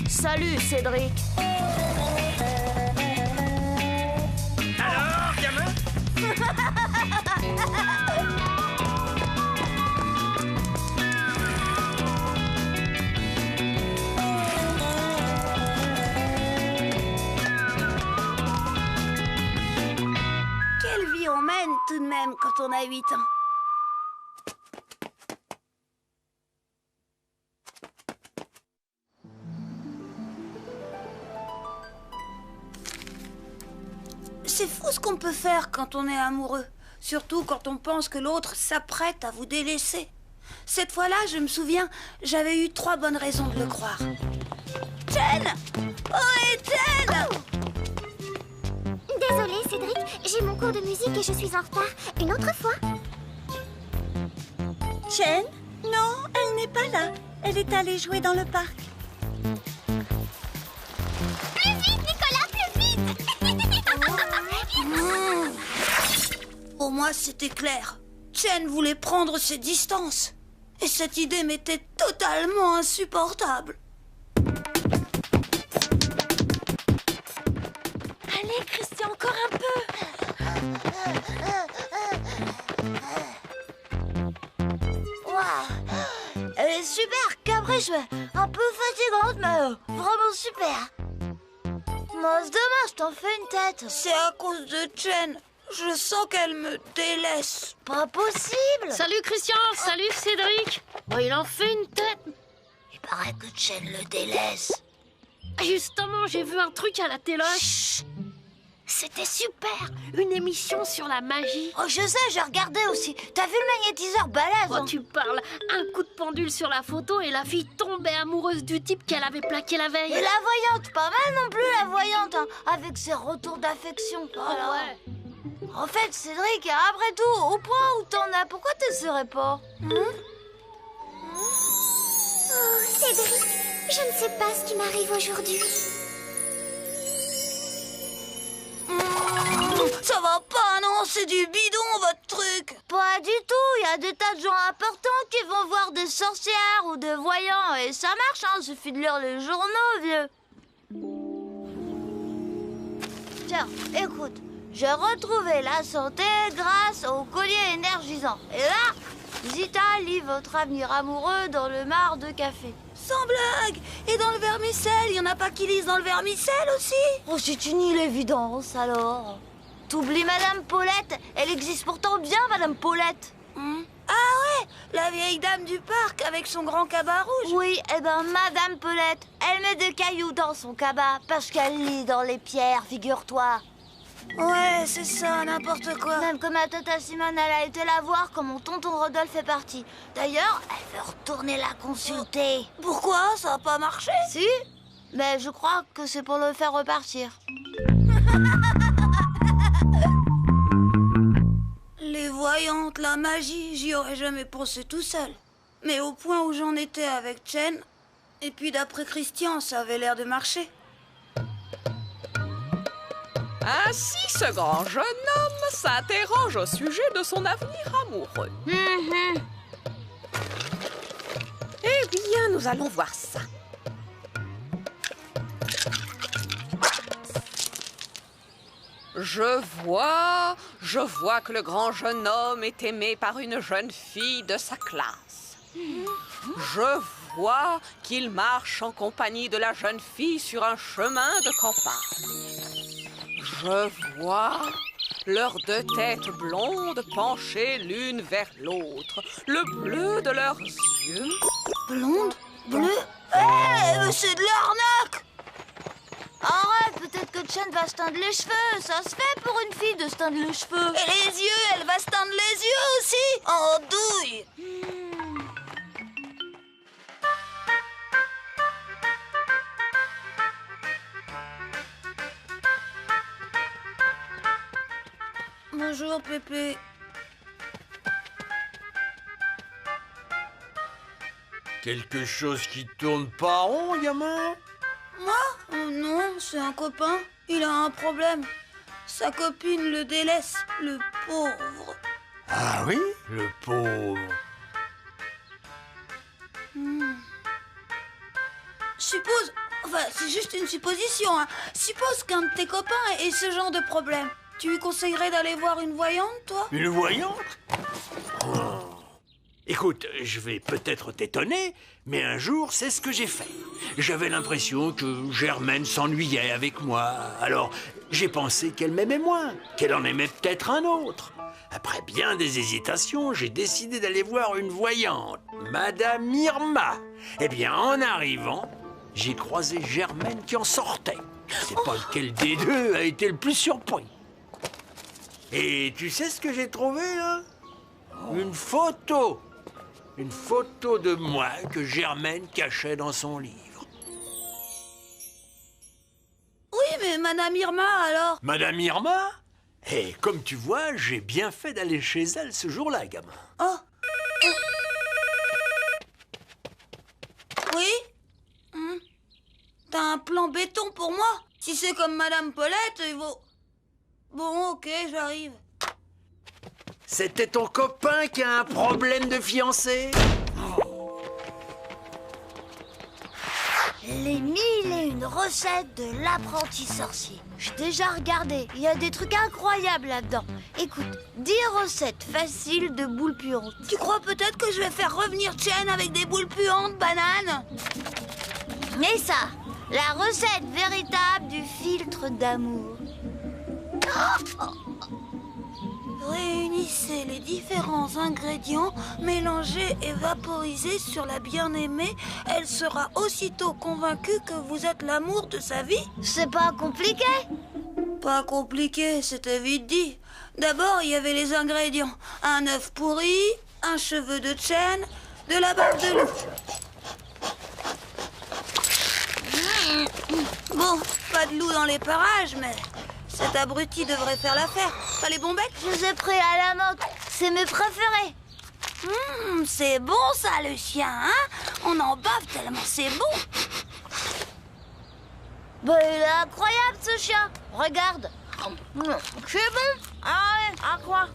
Salut, Cédric. Alors, gamin? Quelle vie on mène tout de même quand on a 8 ans. C'est fou ce qu'on peut faire quand on est amoureux. Surtout quand on pense que l'autre s'apprête à vous délaisser. Cette fois-là, je me souviens, j'avais eu 3 bonnes raisons de le croire. Jen! Oh, et Jen! Désolée, Cédric, j'ai mon cours de musique et je suis en retard. Une autre fois. Jen? Non, elle n'est pas là. Elle est allée jouer dans le parc. Plus vite, Nicolas, plus vite. Pour moi, c'était clair. Jen voulait prendre ses distances. Et cette idée m'était totalement insupportable. Allez, Christian, encore un peu. Waouh, elle est super capricieuse, un peu fatigante, mais vraiment super. Moi, c'est dommage, t'en fais une tête. C'est à cause de Jen. Je sens qu'elle me délaisse. Pas possible. Salut Christian, salut Cédric. Oh, il en fait une tête. Il paraît que Jen le délaisse. Justement, j'ai vu un truc à la téloche. C'était super, une émission sur la magie. Oh, je sais, j'ai regardé aussi. T'as vu le magnétiseur balèze? Oh, tu parles. Un coup de pendule sur la photo et la fille tombait amoureuse du type qu'elle avait plaqué la veille. Et la voyante, pas mal non plus la voyante, hein, avec ses retours d'affection. Oh, ouais. En fait, Cédric, après tout, au point où t'en as, pourquoi t'essaierais pas? Oh, Cédric, je ne sais pas ce qui m'arrive aujourd'hui. Ça va pas, non? C'est du bidon, votre truc. Pas du tout, il y a des tas de gens importants qui vont voir des sorcières ou des voyants, et ça marche, hein, suffit de lire les journaux, vieux. Tiens, écoute, j'ai retrouvé la santé grâce au collier énergisant. Et là, Zita lit votre avenir amoureux dans le marc de café. Sans blague. Et dans le vermicelle, y en a pas qui lisent dans le vermicelle aussi? Oh, c'est une île évidence, alors. T'oublies Madame Paulette? Elle existe pourtant bien, Madame Paulette. Ah ouais, la vieille dame du parc avec son grand cabas rouge. Oui, eh ben, Madame Paulette, elle met des cailloux dans son cabas parce qu'elle lit dans les pierres, figure-toi. Ouais, c'est ça, n'importe quoi. Même que ma tante Simone, elle a été la voir quand mon tonton Rodolphe est parti. D'ailleurs, elle veut retourner la consulter. Pourquoi? Ça a pas marché? Si, mais je crois que c'est pour le faire repartir. Les voyantes, la magie, j'y aurais jamais pensé tout seul. Mais au point où j'en étais avec Jen, et puis d'après Christian, ça avait l'air de marcher. Ainsi, ce grand jeune homme s'interroge au sujet de son avenir amoureux. Eh bien, nous allons voir ça. Je vois que le grand jeune homme est aimé par une jeune fille de sa classe. Je vois qu'il marche en compagnie de la jeune fille sur un chemin de campagne. Je vois leurs deux têtes blondes penchées l'une vers l'autre, le bleu de leurs yeux. Blonde? Bleu? Eh, c'est de l'arnaque! Arrête, peut-être que Chen va se teindre les cheveux. Ça se fait pour une fille de se teindre les cheveux. Et les yeux, elle va se teindre les yeux aussi? En douille! Bonjour, Pépé. Quelque chose qui tourne pas rond, gamin? Moi? Oh non, c'est un copain. Il a un problème. Sa copine le délaisse, le pauvre. Ah oui, le pauvre. Suppose... Enfin, c'est juste une supposition, hein. Suppose qu'un de tes copains ait ce genre de problème. Tu lui conseillerais d'aller voir une voyante, toi? Une voyante? Écoute, je vais peut-être t'étonner, mais un jour, c'est ce que j'ai fait. J'avais l'impression que Germaine s'ennuyait avec moi. Alors, j'ai pensé qu'elle m'aimait moins, qu'elle en aimait peut-être un autre. Après bien des hésitations, j'ai décidé d'aller voir une voyante, Madame Irma. Eh bien, en arrivant, j'ai croisé Germaine qui en sortait. Je sais pas lequel des deux a été le plus surpris. Et tu sais ce que j'ai trouvé, là? Une photo. Une photo de moi que Germaine cachait dans son livre. Oui, mais Madame Irma, alors? Madame Irma? Et comme tu vois, j'ai bien fait d'aller chez elle ce jour-là, gamin. Oh. Oui? T'as un plan béton pour moi? Si c'est comme Madame Paulette, il vaut... Bon, ok, j'arrive. C'était ton copain qui a un problème de fiancé? Les 1001 recettes de l'apprenti sorcier. J'ai déjà regardé, il y a des trucs incroyables là-dedans. Écoute, 10 recettes faciles de boules puantes. Tu crois peut-être que je vais faire revenir Chen avec des boules puantes, banane? Mais ça, la recette véritable du filtre d'amour. Réunissez les différents ingrédients, mélangez et vaporisez sur la bien-aimée. Elle sera aussitôt convaincue que vous êtes l'amour de sa vie. C'est pas compliqué? Pas compliqué, c'était vite dit. D'abord, il y avait les ingrédients. Un œuf pourri, un cheveu de chêne, de la barbe de loup. Bon, pas de loup dans les parages, mais cet abruti devrait faire l'affaire. Pas les bombettes? Je les ai pris à la menthe, c'est mes préférés. C'est bon ça, le chien, hein? On en bave tellement c'est bon. Bah, il est incroyable ce chien. Regarde. C'est bon. Ah ouais, à quoi?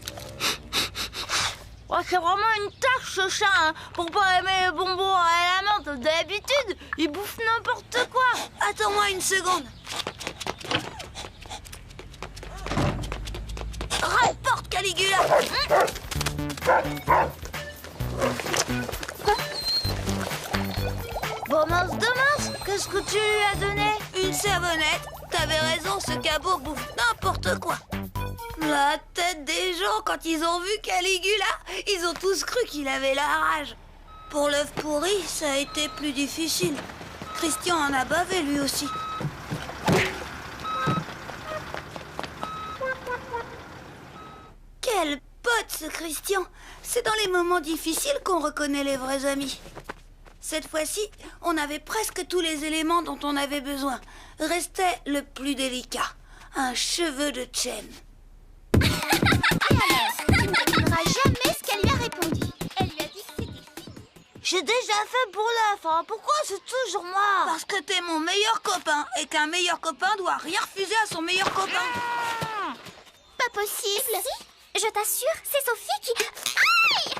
Ouais, c'est vraiment une tâche ce chat, hein, pour pas aimer les bonbons à la menthe. D'habitude, il bouffe n'importe quoi. Attends-moi une seconde. Rapporte Caligula. Bon, mince de mince, qu'est-ce que tu lui as donné? Une savonnette. T'avais raison, ce cabot bouffe n'importe quoi. La tête des gens, quand ils ont vu Caligula, ils ont tous cru qu'il avait la rage. Pour l'œuf pourri, ça a été plus difficile. Christian en a bavé lui aussi. Quel pote ce Christian! C'est dans les moments difficiles qu'on reconnaît les vrais amis. Cette fois-ci, on avait presque tous les éléments dont on avait besoin. Restait le plus délicat, un cheveu de chêne. Tu ne devineras jamais ce qu'elle lui a répondu. Elle lui a dit que c'était fini. J'ai déjà fait pour l'œuf, hein. Pourquoi c'est toujours moi? Parce que t'es mon meilleur copain et qu'un meilleur copain doit rien refuser à son meilleur copain. Pas possible. Si, je t'assure, c'est Sophie qui... Aïe!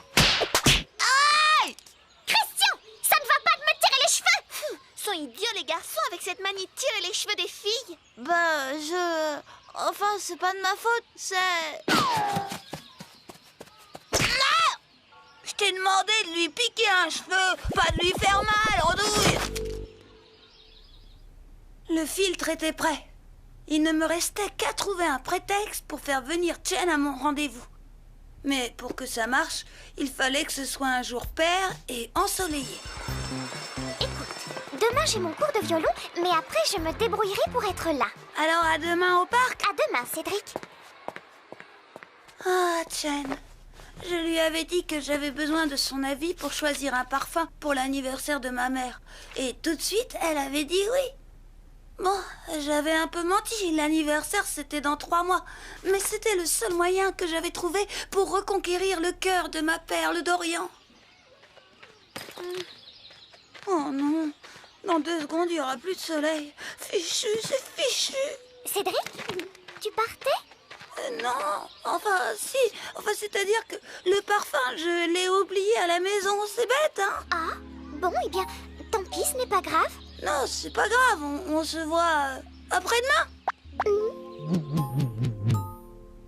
Aïe! Christian, ça ne va pas de me tirer les cheveux! Sont idiots les garçons avec cette manie de tirer les cheveux des filles. Bah, Enfin, c'est pas de ma faute, c'est... Je t'ai demandé de lui piquer un cheveu, pas de lui faire mal, andouille. Le filtre était prêt. Il ne me restait qu'à trouver un prétexte pour faire venir Chen à mon rendez-vous. Mais pour que ça marche, il fallait que ce soit un jour pair et ensoleillé. Écoute, demain j'ai mon cours de violon, mais après je me débrouillerai pour être là. Alors à demain au parc. À demain, Cédric. Ah, Chen. Je lui avais dit que j'avais besoin de son avis pour choisir un parfum pour l'anniversaire de ma mère. Et tout de suite, elle avait dit oui. Bon, j'avais un peu menti. L'anniversaire, c'était dans 3 mois. Mais c'était le seul moyen que j'avais trouvé pour reconquérir le cœur de ma perle d'Orient. Oh non. Dans 2 secondes, il n'y aura plus de soleil. Fichu, c'est fichu. Cédric, tu partais? Non, enfin, si. Enfin, c'est-à-dire que le parfum, je l'ai oublié à la maison. C'est bête, hein? Ah, bon, eh bien, tant pis, ce n'est pas grave. Non, c'est pas grave, on se voit après-demain.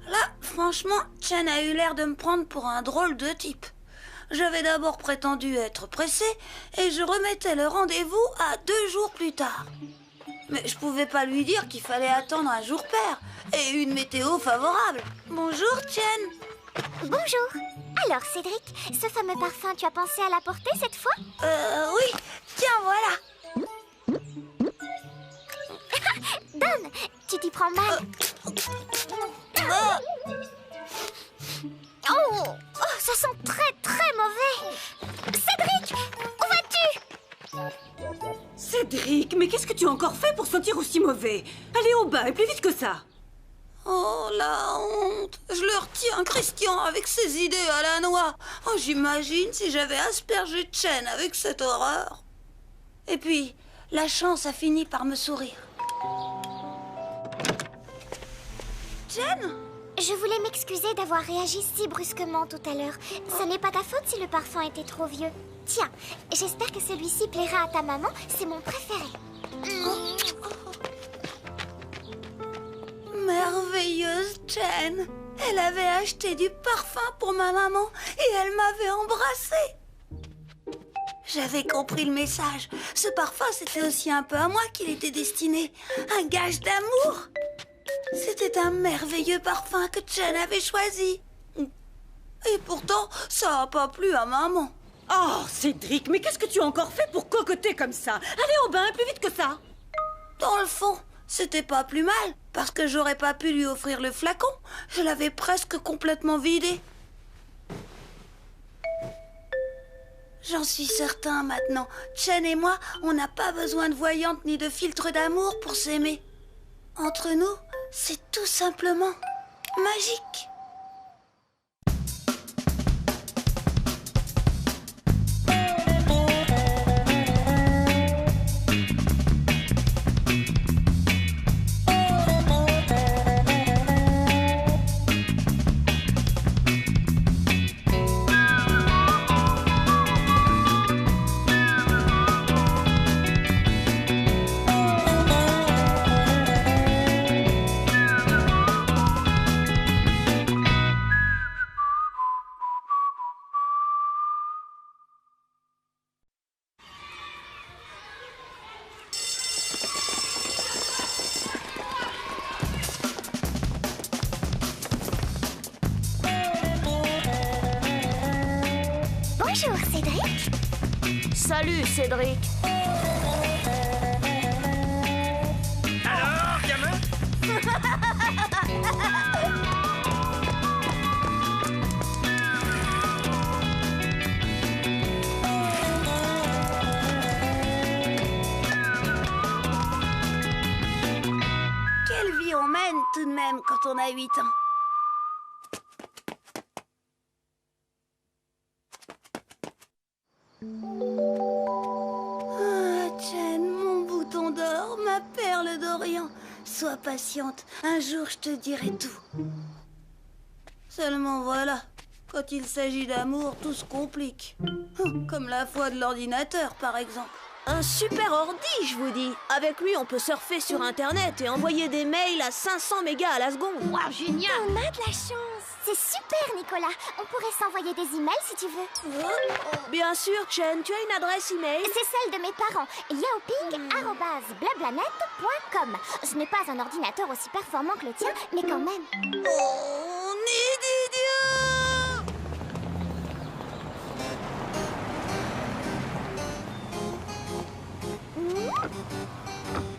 Là, franchement, Chen a eu l'air de me prendre pour un drôle de type. J'avais d'abord prétendu être pressée et je remettais le rendez-vous à 2 jours plus tard. Mais je pouvais pas lui dire qu'il fallait attendre un jour pair et une météo favorable. Bonjour, Chen. Bonjour. Alors, Cédric, ce fameux parfum, tu as pensé à l'apporter cette fois? Oui. Tiens, voilà. Donne, tu t'y prends mal. Oh, ça sent très très mauvais. Cédric, où vas-tu? Cédric, mais qu'est-ce que tu as encore fait pour sentir aussi mauvais? Allez au bain et plus vite que ça. Oh, la honte. Je le retiens, Christian, avec ses idées à la noix. Oh, j'imagine si j'avais aspergé Chen avec cette horreur. Et puis, la chance a fini par me sourire. Chen? Je voulais m'excuser d'avoir réagi si brusquement tout à l'heure. Ce n'est pas ta faute si le parfum était trop vieux. Tiens, j'espère que celui-ci plaira à ta maman. C'est mon préféré. Merveilleuse Chen. Elle avait acheté du parfum pour ma maman et elle m'avait embrassée. J'avais compris le message. Ce parfum, c'était aussi un peu à moi qu'il était destiné. Un gage d'amour. C'était un merveilleux parfum que Chen avait choisi. Et pourtant, ça n'a pas plu à maman. Oh, Cédric, mais qu'est-ce que tu as encore fait pour cocoter comme ça? Allez au bain, plus vite que ça. Dans le fond, c'était pas plus mal, parce que j'aurais pas pu lui offrir le flacon. Je l'avais presque complètement vidé. J'en suis certain maintenant. Chen et moi, on n'a pas besoin de voyante ni de filtre d'amour pour s'aimer. Entre nous, c'est tout simplement magique. Bonjour, Cédric. Salut, Cédric. Alors, gamin? Quelle vie on mène tout de même quand on a 8 ans. Ah, Chen, mon bouton d'or, ma perle d'Orient. Sois patiente, un jour je te dirai tout. Seulement voilà, quand il s'agit d'amour, tout se complique. Comme la foi de l'ordinateur, par exemple. Un super ordi, je vous dis. Avec lui, on peut surfer sur Internet et envoyer des mails à 500 mégas à la seconde. Waouh, génial! On a de la chance. C'est super, Nicolas. On pourrait s'envoyer des emails si tu veux. Bien sûr, Chen, tu as une adresse email? C'est celle de mes parents. yaoping@blablanet.com. Ce n'est pas un ordinateur aussi performant que le tien, mais quand même. Oh, nid d'idiot!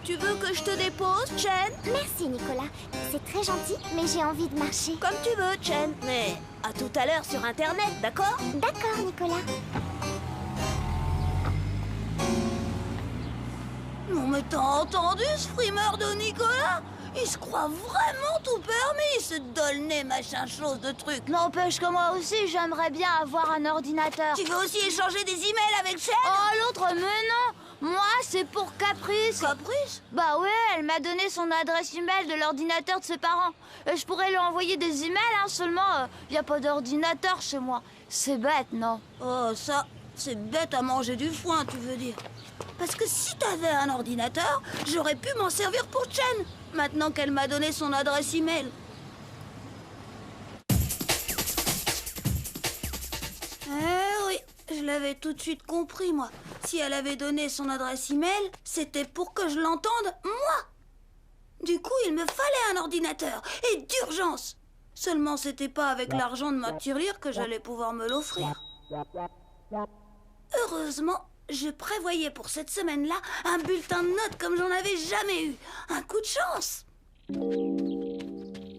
Tu veux que je te dépose, Chen? Merci, Nicolas. C'est très gentil, mais j'ai envie de marcher. Comme tu veux, Chen. Mais à tout à l'heure sur Internet, d'accord? D'accord, Nicolas. Non mais t'as entendu ce frimeur de Nicolas? Il se croit vraiment tout permis, ce dolné machin chose de truc. N'empêche que moi aussi, j'aimerais bien avoir un ordinateur. Tu veux aussi échanger des emails avec Chen? Oh, l'autre, mais non! Moi, c'est pour Caprice. Caprice? Bah ouais, elle m'a donné son adresse email de l'ordinateur de ses parents. Et je pourrais lui envoyer des emails, hein, seulement y a pas d'ordinateur chez moi. C'est bête, non? Oh ça, c'est bête à manger du foin, tu veux dire. Parce que si t'avais un ordinateur, j'aurais pu m'en servir pour Chen, maintenant qu'elle m'a donné son adresse email. Eh oui, je l'avais tout de suite compris, moi. Si elle avait donné son adresse email, c'était pour que je l'entende, moi. Du coup, il me fallait un ordinateur, et d'urgence. Seulement, c'était pas avec l'argent de ma tirelire que j'allais pouvoir me l'offrir. Heureusement, je prévoyais pour cette semaine-là un bulletin de notes comme j'en avais jamais eu. Un coup de chance.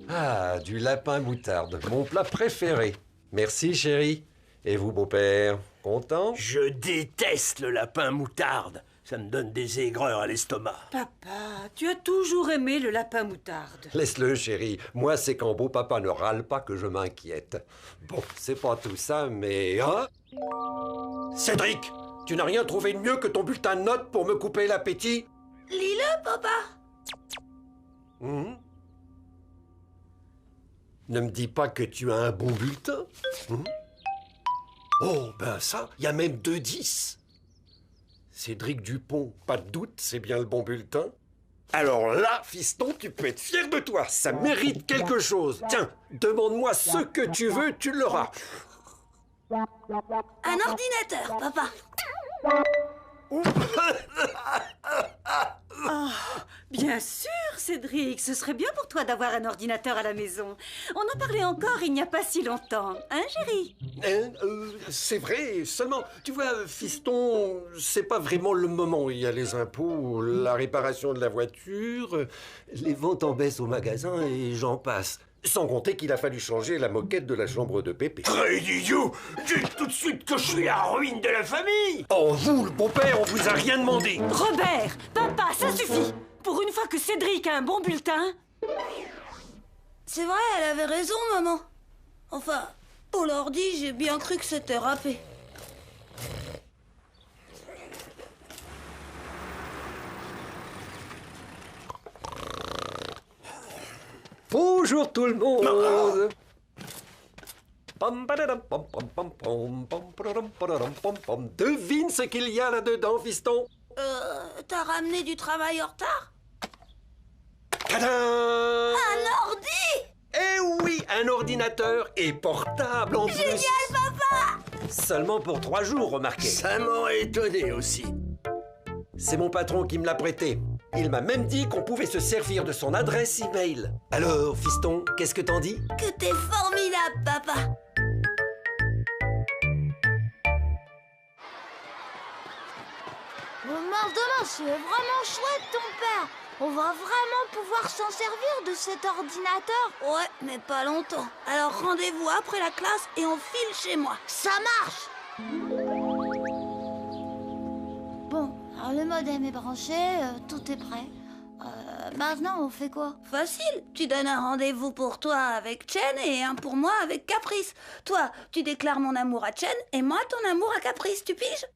Ah, du lapin moutarde, mon plat préféré. Merci, chérie. Et vous, beau-père, content? Je déteste le lapin moutarde. Ça me donne des aigreurs à l'estomac. Papa, tu as toujours aimé le lapin moutarde. Laisse-le, chérie. Moi, c'est quand beau-papa ne râle pas que je m'inquiète. Bon, c'est pas tout ça, mais... Hein? Cédric, tu n'as rien trouvé de mieux que ton bulletin de notes pour me couper l'appétit? Lis-le, papa. Ne me dis pas que tu as un bon bulletin. Oh, ben ça, il y a même 2 10. Cédric Dupont, pas de doute, c'est bien le bon bulletin. Alors là, fiston, tu peux être fier de toi, ça mérite quelque chose. Tiens, demande-moi ce que tu veux, tu l'auras. Un ordinateur, papa. Bien sûr, Cédric, ce serait bien pour toi d'avoir un ordinateur à la maison. On en parlait encore il n'y a pas si longtemps, hein, chérie? C'est vrai, seulement, tu vois, fiston, c'est pas vraiment le moment. Il y a les impôts, la réparation de la voiture, les ventes en baisse au magasin et j'en passe. Sans compter qu'il a fallu changer la moquette de la chambre de Pépé. Très idiot! Dites tout de suite que je suis la ruine de la famille! Oh, vous, le beau-père, on vous a rien demandé. Robert, papa, ça suffit. Pour une fois que Cédric a un bon bulletin... C'est vrai, elle avait raison, maman. Enfin, pour l'ordi, j'ai bien cru que c'était râpé. Bonjour tout le monde. Devine ce qu'il y a là-dedans, fiston. T'as ramené du travail en retard? Tadam! Un ordi! Eh oui, un ordinateur et portable en plus. Génial, papa! Seulement pour 3 jours, remarquez. Ça m'aurait étonné aussi. C'est mon patron qui me l'a prêté. Il m'a même dit qu'on pouvait se servir de son adresse email. Alors, fiston, qu'est-ce que t'en dis? Que t'es formidable, papa! Demain, c'est vraiment chouette, ton père. On va vraiment pouvoir s'en servir de cet ordinateur. Ouais, mais pas longtemps. Alors rendez-vous après la classe et on file chez moi. Ça marche. Bon, alors le modem est branché, tout est prêt. Maintenant, on fait quoi? Facile, tu donnes un rendez-vous pour toi avec Chen et un pour moi avec Caprice. Toi, tu déclares mon amour à Chen et moi ton amour à Caprice, tu piges?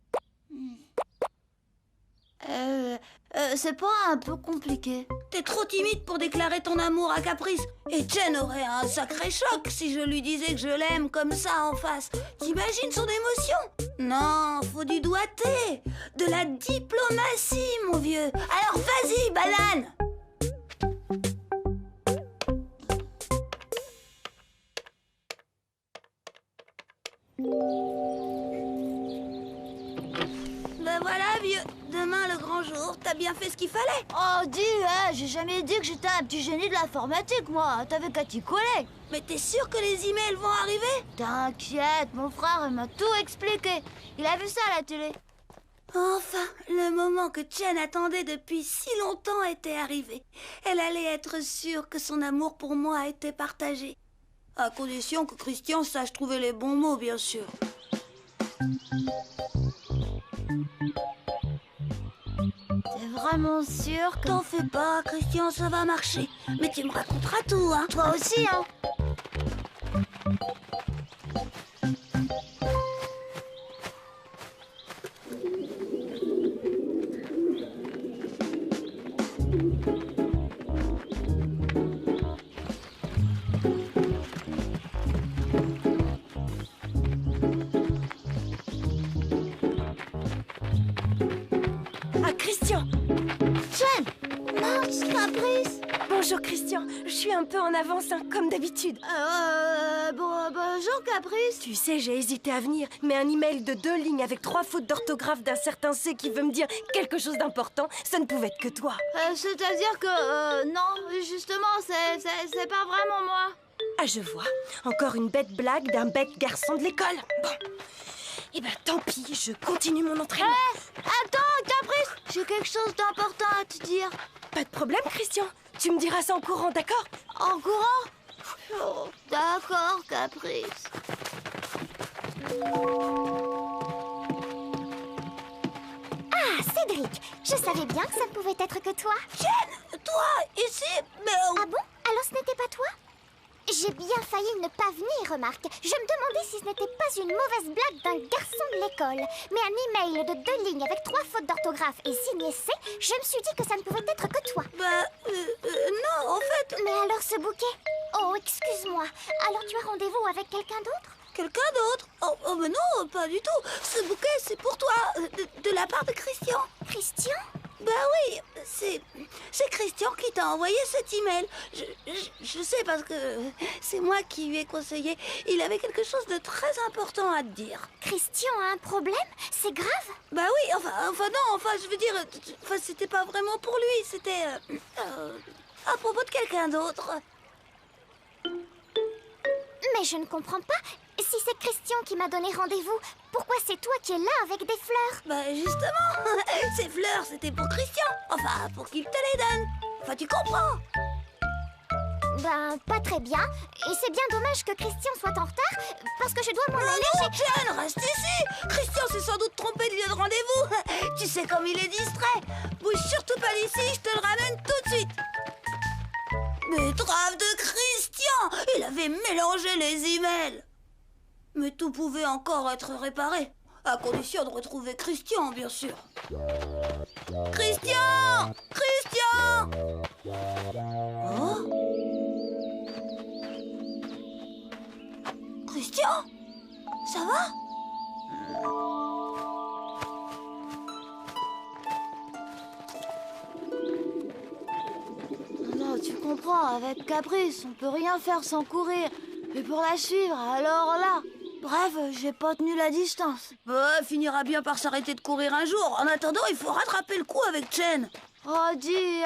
C'est pas un peu compliqué? T'es trop timide pour déclarer ton amour à Caprice. Et Chen aurait un sacré choc si je lui disais que je l'aime comme ça en face. T'imagines son émotion? Non, faut du doigté. De la diplomatie, mon vieux. Alors vas-y, banane! Ben voilà, vieux. Demain, le grand jour. T'as bien fait ce qu'il fallait. Oh, dis, j'ai jamais dit que j'étais un petit génie de l'informatique, moi. T'avais qu'à t'y coller. Mais t'es sûr que les emails vont arriver? T'inquiète, mon frère, il m'a tout expliqué. Il a vu ça à la télé. Enfin, le moment que Chen attendait depuis si longtemps était arrivé. Elle allait être sûre que son amour pour moi était partagé. À condition que Christian sache trouver les bons mots, bien sûr. T'es vraiment sûr que... T'en fais pas, Christian, ça va marcher. Mais tu me raconteras tout, hein. Toi aussi, hein. Caprice. Bonjour Christian, je suis un peu en avance, hein, comme d'habitude. Bonjour Caprice. Tu sais, j'ai hésité à venir, mais un email de 2 lignes avec 3 fautes d'orthographe d'un certain C qui veut me dire quelque chose d'important, ça ne pouvait être que toi. C'est-à-dire que... non, justement, c'est pas vraiment moi. Ah, je vois. Encore une bête blague d'un bête garçon de l'école. Bon. Eh ben, tant pis, je continue mon entraînement. Attends, Caprice, j'ai quelque chose d'important à te dire. Pas de problème, Christian. Tu me diras ça en courant, d'accord? En courant? Oh, d'accord, Caprice. Ah, Cédric, je savais bien que ça ne pouvait être que toi. Jen, toi, ici, mais... Ah bon? Alors ce n'était pas toi? J'ai bien failli ne pas venir, remarque. Je me demandais si ce n'était pas une mauvaise blague d'un garçon de l'école. Mais un email de 2 lignes avec 3 fautes d'orthographe et signé C, je me suis dit que ça ne pouvait être que toi. non, en fait... Mais alors ce bouquet? Oh, excuse-moi. Alors tu as rendez-vous avec quelqu'un d'autre? Quelqu'un d'autre? Oh, mais non, pas du tout. Ce bouquet, c'est pour toi, de la part de Christian. Christian? Ben oui, c'est Christian qui t'a envoyé cet email. Je sais parce que c'est moi qui lui ai conseillé. Il avait quelque chose de très important à te dire. Christian a un problème? C'est grave? Ben oui, je veux dire, c'était pas vraiment pour lui, c'était à propos de quelqu'un d'autre. Mais je ne comprends pas. Si c'est Christian qui m'a donné rendez-vous, pourquoi c'est toi qui es là avec des fleurs? Ben justement, ces fleurs, c'était pour Christian. Enfin, pour qu'il te les donne. Enfin, tu comprends? Ben, pas très bien. Et c'est bien dommage que Christian soit en retard, parce que je dois m'en aller. Non, Jen, reste ici. Christian s'est sans doute trompé de lieu de rendez-vous. Tu sais comme il est distrait. Bouge surtout pas d'ici, je te le ramène tout de suite. Mais trave de Christian! Il avait mélangé les emails. Mais tout pouvait encore être réparé, à condition de retrouver Christian, bien sûr. Christian! Christian! Oh? Christian? Ça va? Non, tu comprends, avec Caprice, on peut rien faire sans courir. Mais pour la suivre, alors là... Bref, j'ai pas tenu la distance. Elle finira bien par s'arrêter de courir un jour. En attendant, il faut rattraper le coup avec Jen. Oh, dis,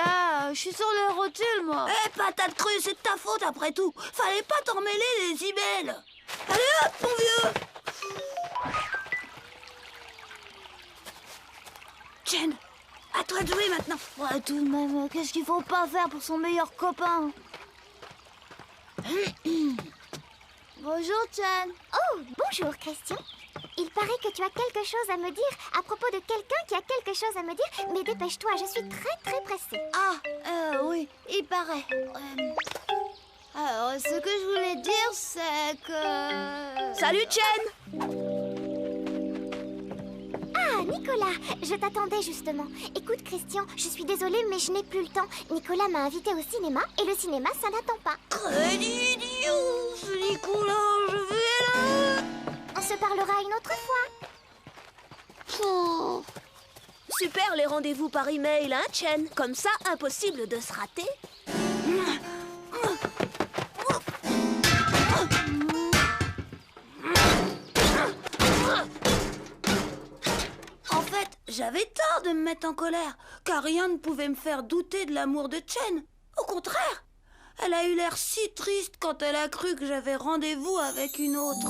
je suis sur les rotules, moi. Patate crue, c'est de ta faute après tout. Fallait pas t'en mêler les emails. Allez hop, mon vieux. Jen, à toi de jouer maintenant. Ouais, tout de même, qu'est-ce qu'il faut pas faire pour son meilleur copain? Bonjour, Jen. Oh, bonjour, Christian. Il paraît que tu as quelque chose à me dire à propos de quelqu'un qui a quelque chose à me dire, mais dépêche-toi, je suis très pressée. Ah, oui, il paraît. Alors, ce que je voulais dire, c'est que... Salut, Jen! Ah, Nicolas, je t'attendais justement. Écoute, Christian, je suis désolée, mais je n'ai plus le temps. Nicolas m'a invité au cinéma, et le cinéma, ça n'attend pas. Crédit idiot, ce Nicolas, je vais là. On se parlera une autre fois. Oh. Super les rendez-vous par email, hein, Chen? Comme ça, impossible de se rater. En fait, j'avais tort de me mettre en colère, car rien ne pouvait me faire douter de l'amour de Chen. Au contraire, elle a eu l'air si triste quand elle a cru que j'avais rendez-vous avec une autre.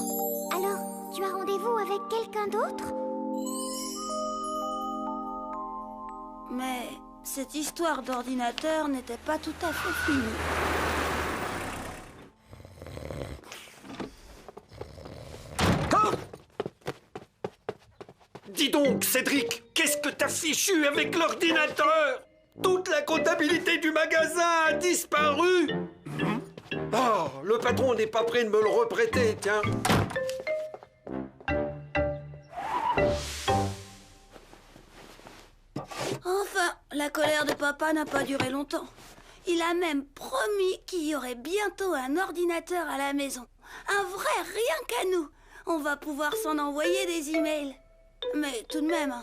Alors, tu as rendez-vous avec quelqu'un d'autre? Mais cette histoire d'ordinateur n'était pas tout à fait finie. Dis donc, Cédric, qu'est-ce que t'as fichu avec l'ordinateur? Toute la comptabilité du magasin a disparu. Oh, le patron n'est pas prêt de me le reprêter, tiens. Enfin, la colère de papa n'a pas duré longtemps. Il a même promis qu'il y aurait bientôt un ordinateur à la maison. Un vrai rien qu'à nous. On va pouvoir s'en envoyer des emails. Mais tout de même,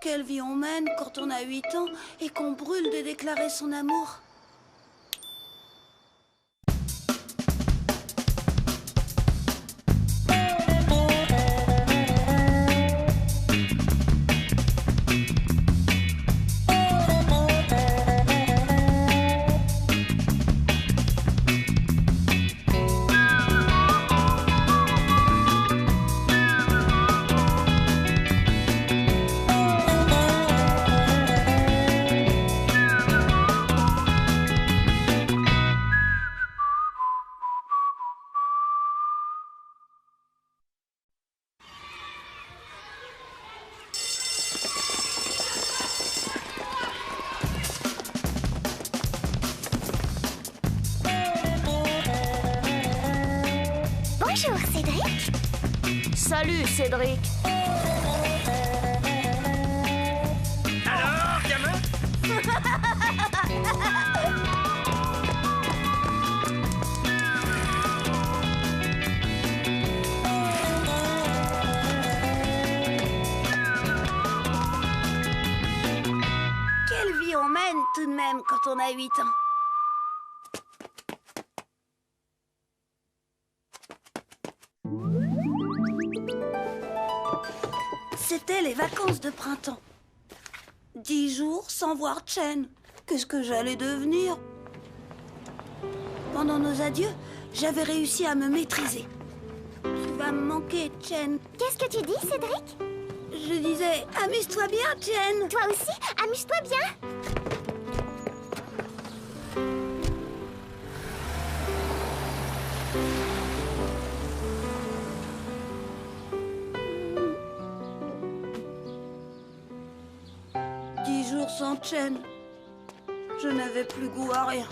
quelle vie on mène quand on a 8 ans et qu'on brûle de déclarer son amour. Bonjour, Cédric. Salut, Cédric. Alors, gamin? Quelle vie on mène tout de même quand on a 8 ans. C'était les vacances de printemps. 10 jours sans voir Chen. Qu'est-ce que j'allais devenir? Pendant nos adieux, j'avais réussi à me maîtriser. Tu vas me manquer, Chen. Qu'est-ce que tu dis, Cédric? Je disais, amuse-toi bien, Chen. Toi aussi, amuse-toi bien. Sans Chen, je n'avais plus goût à rien.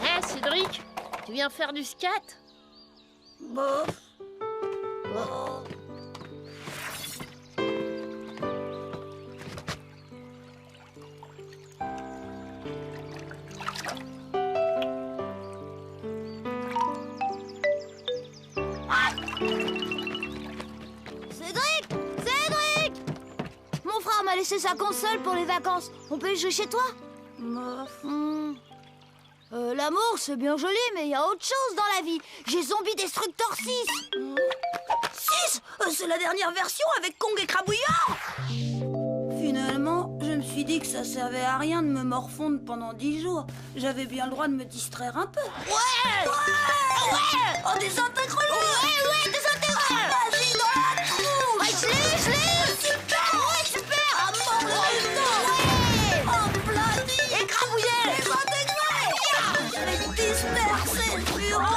Hé, Cédric, tu viens faire du skate? Bof. Oh. Laisser sa console pour les vacances. On peut y jouer chez toi? L'amour, c'est bien joli, mais il y a autre chose dans la vie. J'ai Zombie Destructor 6. 6? C'est la dernière version avec Kong et Crabouillard. Finalement, je me suis dit que ça servait à rien de me morfondre pendant 10 jours. J'avais bien le droit de me distraire un peu. Ouais! Oh, désintègre-le! Ouais, désintègre! Magie dans la trouche! Ouais, je l'ai! Super! Ouais, super! À mort Ouais! Emblani! Écrabouillé! Désintégré! Je vais disperser le furent!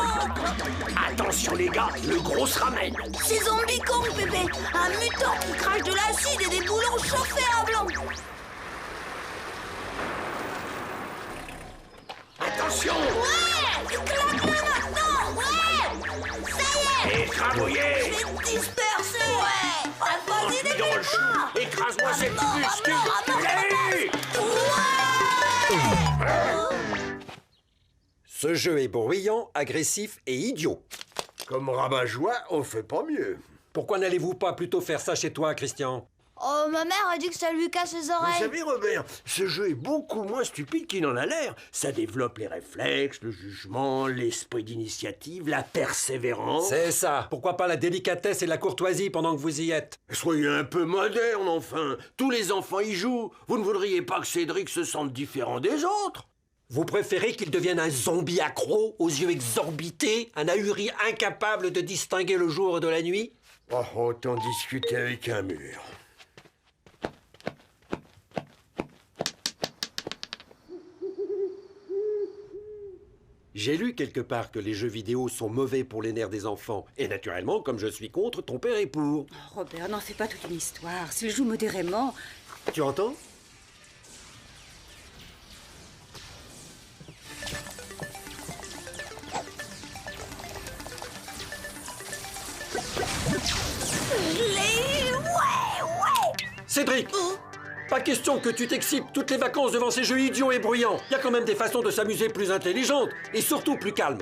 Attention les gars, le gros se ramène. C'est Zombie Kong, Pépé! Un mutant qui crache de l'acide et des boulons chauffés à blanc! Attention! Ouais! Claque-le maintenant! Ouais! Ça y est! Écrabouillé! Je vais te disperser! Ouais! Vas-y, Dans le chou! dépêche-toi! Écrase-moi cette muscule! Allez! Ce jeu est bruyant, agressif et idiot. Comme rabat-joie, on fait pas mieux. Pourquoi n'allez-vous pas plutôt faire ça chez toi, Christian? Oh, ma mère a dit que ça lui casse les Vous oreilles. savez, Robert, ce jeu est beaucoup moins stupide qu'il en a l'air. Ça développe les réflexes, le jugement, l'esprit d'initiative, la persévérance. C'est ça. Pourquoi pas la délicatesse et la courtoisie pendant que vous y êtes? Soyez un peu moderne, enfin. Tous les enfants y jouent. Vous ne voudriez pas que Cédric se sente différent des autres? Vous préférez qu'il devienne un zombie accro, aux yeux exorbités, un ahuri incapable de distinguer le jour de la nuit? Oh, autant discuter avec un mur. J'ai lu quelque part que les jeux vidéo sont mauvais pour les nerfs des enfants. Et naturellement, comme je suis contre, ton père est pour. Oh, Robert, n'en fais pas toute une histoire. S'il joue modérément... Tu entends? Cédric! Pas question que tu t'excites toutes les vacances devant ces jeux idiots et bruyants. Il y a quand même des façons de s'amuser plus intelligentes et surtout plus calmes.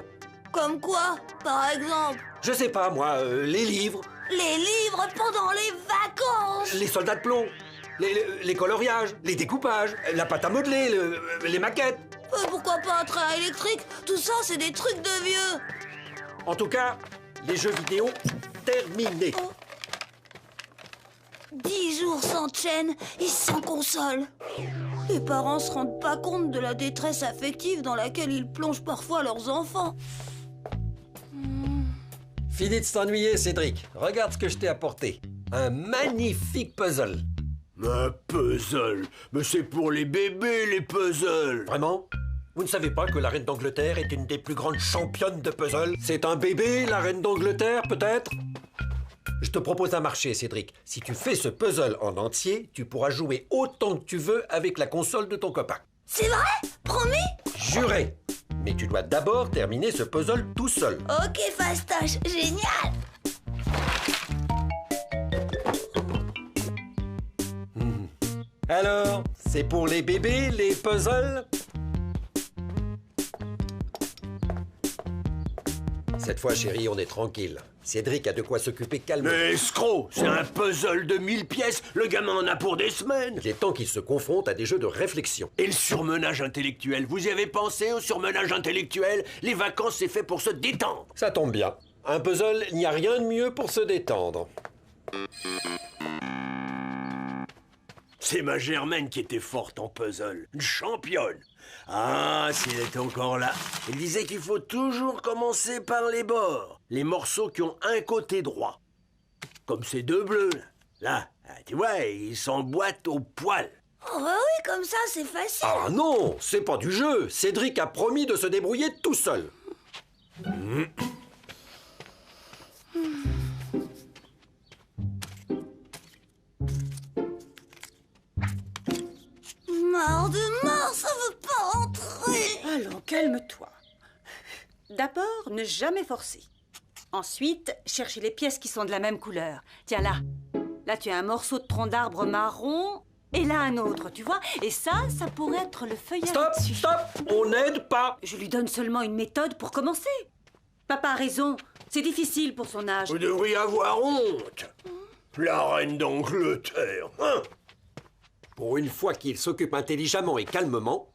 Comme quoi, par exemple? Je sais pas, moi, les livres, Les livres pendant les vacances! les soldats de plomb, les coloriages, les découpages, la pâte à modeler, les maquettes. Pourquoi pas un train électrique? Tout ça, c'est des trucs de vieux! En tout cas, les jeux vidéo, terminés. 10 jours sans Chen et sans console. Les parents se rendent pas compte de la détresse affective dans laquelle ils plongent parfois leurs enfants. Fini de s'ennuyer, Cédric. Regarde ce que je t'ai apporté. Un magnifique puzzle. Un puzzle? Mais c'est pour les bébés, les puzzles. Vraiment? Vous ne savez pas que la reine d'Angleterre est une des plus grandes championnes de puzzle? C'est un bébé, la reine d'Angleterre, peut-être? Je te propose un marché, Cédric. Si tu fais ce puzzle en entier, tu pourras jouer autant que tu veux avec la console de ton copain. C'est vrai? Promis? Juré. Mais tu dois d'abord terminer ce puzzle tout seul. Ok, fastoche, génial! Alors, c'est pour les bébés, les puzzles? Cette fois, chérie, on est tranquille. Cédric a de quoi s'occuper calmement. Mais escroc, c'est un puzzle de 1000 pièces. Le gamin en a pour des semaines. Il est temps qu'il se confronte à des jeux de réflexion. Et le surmenage intellectuel, vous y avez pensé au surmenage intellectuel? Les vacances, c'est fait pour se détendre. Ça tombe bien. Un puzzle, il n'y a rien de mieux pour se détendre. C'est ma Germaine qui était forte en puzzle. Une championne. Ah, si elle était encore là. Elle disait qu'il faut toujours commencer par les bords. Les morceaux qui ont un côté droit. Comme ces deux bleus, là. Là, tu vois, ils s'emboîtent au poil. Oh bah oui, comme ça, c'est facile. Ah non, c'est pas du jeu. Cédric a promis de se débrouiller tout seul. Marre de mort, ça veut pas entrer. Allons, calme-toi. D'abord, ne jamais forcer. Ensuite, chercher les pièces qui sont de la même couleur. Tiens, là. Là, tu as un morceau de tronc d'arbre marron et là, un autre, tu vois? Et ça pourrait être le feuillage Stop, dessus. stop, on n'aide pas. Je lui donne seulement une méthode pour commencer. Papa a raison. C'est difficile pour son âge. Vous devriez avoir honte. La reine d'Angleterre, hein? Pour une fois qu'il s'occupe intelligemment et calmement...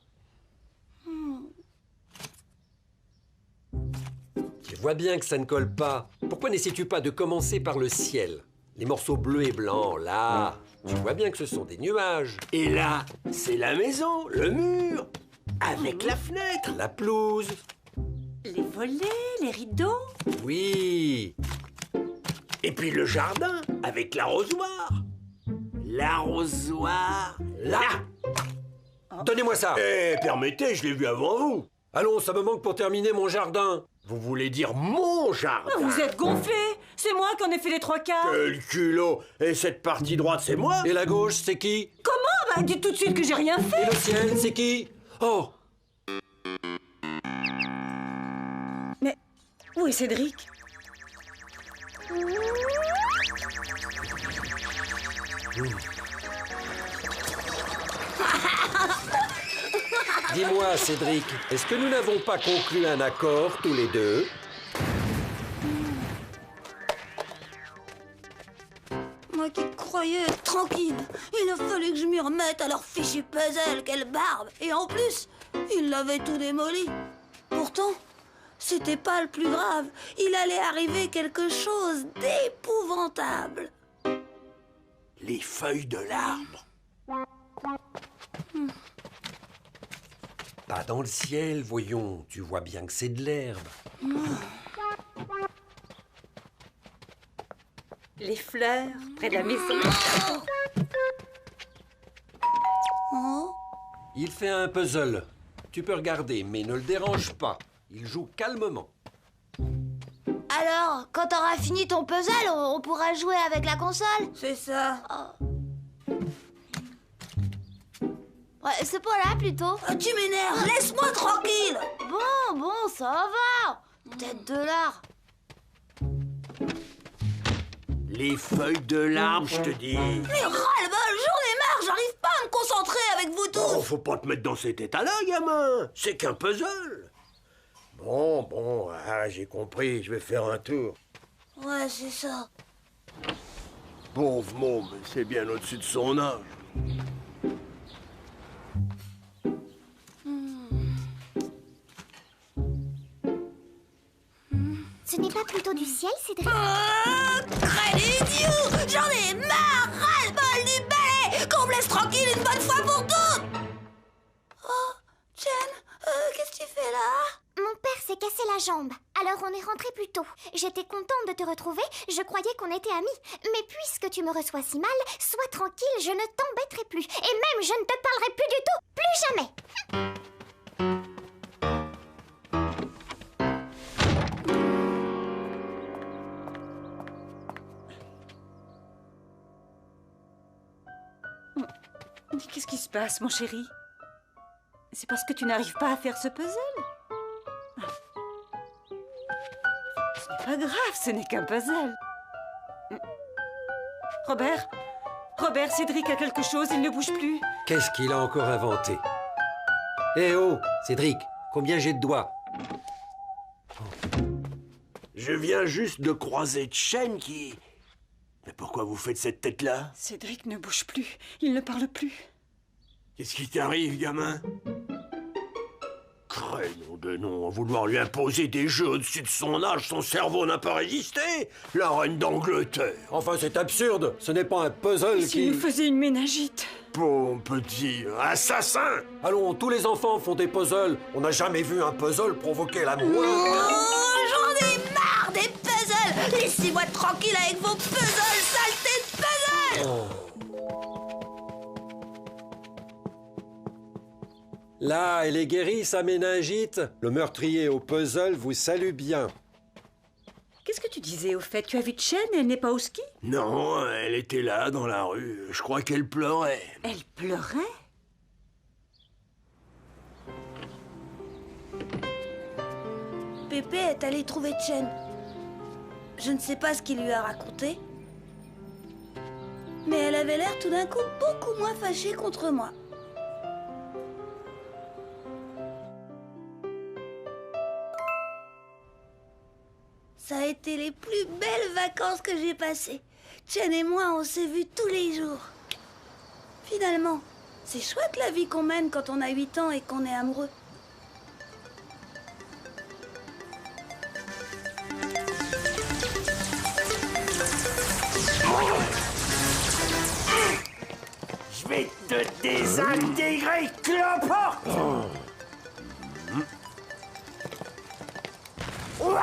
Tu vois bien que ça ne colle pas. Pourquoi n'essaies-tu pas de commencer par le ciel? Les morceaux bleus et blancs, là. Tu vois bien que ce sont des nuages. Et là, c'est la maison, le mur, avec la fenêtre. La pelouse. Les volets, les rideaux. Oui. Et puis le jardin, avec l'arrosoir. L'arrosoir, là. Donnez-moi ça. Eh, permettez, je l'ai vu avant vous. Allons, ça me manque pour terminer mon jardin. Vous voulez dire mon jardin? Vous êtes gonflé. C'est moi qui en ai fait les 3/4. Quel culot! Et cette partie droite, c'est moi? Et la gauche, c'est qui? Comment? Bah, dis tout de suite que j'ai rien fait. Et le ciel, c'est qui? Oh! Mais où est Cédric? Dis-moi, Cédric, est-ce que nous n'avons pas conclu un accord tous les deux? Moi qui croyais être tranquille, il a fallu que je m'y remette à leur fichu puzzle, quelle barbe. Et en plus, ils l'avaient tout démoli. Pourtant, c'était pas le plus grave. Il allait arriver quelque chose d'épouvantable. Les feuilles de l'arbre. Pas dans le ciel, voyons. Tu vois bien que c'est de l'herbe. Les fleurs près de la maison. Oh. Il fait un puzzle. Tu peux regarder, mais ne le dérange pas. Il joue calmement. Alors, quand t'auras fini ton puzzle, on pourra jouer avec la console? C'est ça. Ouais, c'est pas là, plutôt. Ah, tu m'énerves, laisse-moi tranquille. Bon, ça va. Tête de lard. Les feuilles de l'arbre, je te dis. Mais ras-le-bol, j'en ai marre, j'arrive pas à me concentrer avec vous tous. Oh, faut pas te mettre dans cet état-là, gamin. C'est qu'un puzzle. Bon, j'ai compris, je vais faire un tour. Ouais, c'est ça. Pauvre môme, c'est bien au-dessus de son âge. Ce n'est pas plutôt du ciel, Cédric? Crédit idiot, j'en ai marre, ras-le-bol du balai, qu'on me laisse tranquille une bonne fois pour toutes. Oh, Jen, qu'est-ce que tu fais là? Mon père s'est cassé la jambe, alors on est rentré plus tôt. J'étais contente de te retrouver, je croyais qu'on était amis. Mais puisque tu me reçois si mal, sois tranquille, je ne t'embêterai plus. Et même, je ne te parlerai plus du tout, plus jamais. Qu'est-ce qui se passe, mon chéri? C'est parce que tu n'arrives pas à faire ce puzzle? Ce n'est pas grave, ce n'est qu'un puzzle. Robert? Robert, Cédric a quelque chose, il ne bouge plus. Qu'est-ce qu'il a encore inventé? Eh oh, Cédric, combien j'ai de doigts? Je viens juste de croiser Chen qui... Mais pourquoi vous faites cette tête-là? Cédric ne bouge plus, il ne parle plus. Qu'est-ce qui t'arrive, gamin? Crénom de nom, à vouloir lui imposer des jeux au-dessus de son âge, son cerveau n'a pas résisté. La reine d'Angleterre. Enfin, c'est absurde. Ce n'est pas un puzzle Et s'il nous faisait une ménagite? Bon petit assassin. Allons, tous les enfants font des puzzles. On n'a jamais vu un puzzle provoquer la moindre... Oh, j'en ai marre des puzzles! Laissez-moi tranquille avec vos puzzles, saleté de puzzles! Là, elle est guérie, sa méningite. Le meurtrier au puzzle vous salue bien. Qu'est-ce que tu disais au fait? Tu as vu Chen, elle n'est pas au ski? Non, elle était là dans la rue. Je crois qu'elle pleurait. Elle pleurait? Pépé est allé trouver Chen. Je ne sais pas ce qu'il lui a raconté, mais elle avait l'air tout d'un coup beaucoup moins fâchée contre moi. Ça a été les plus belles vacances que j'ai passées. Chen et moi, on s'est vus tous les jours. Finalement, c'est chouette la vie qu'on mène quand on a 8 ans et qu'on est amoureux. Je vais te désintégrer, cloporte. Ouais!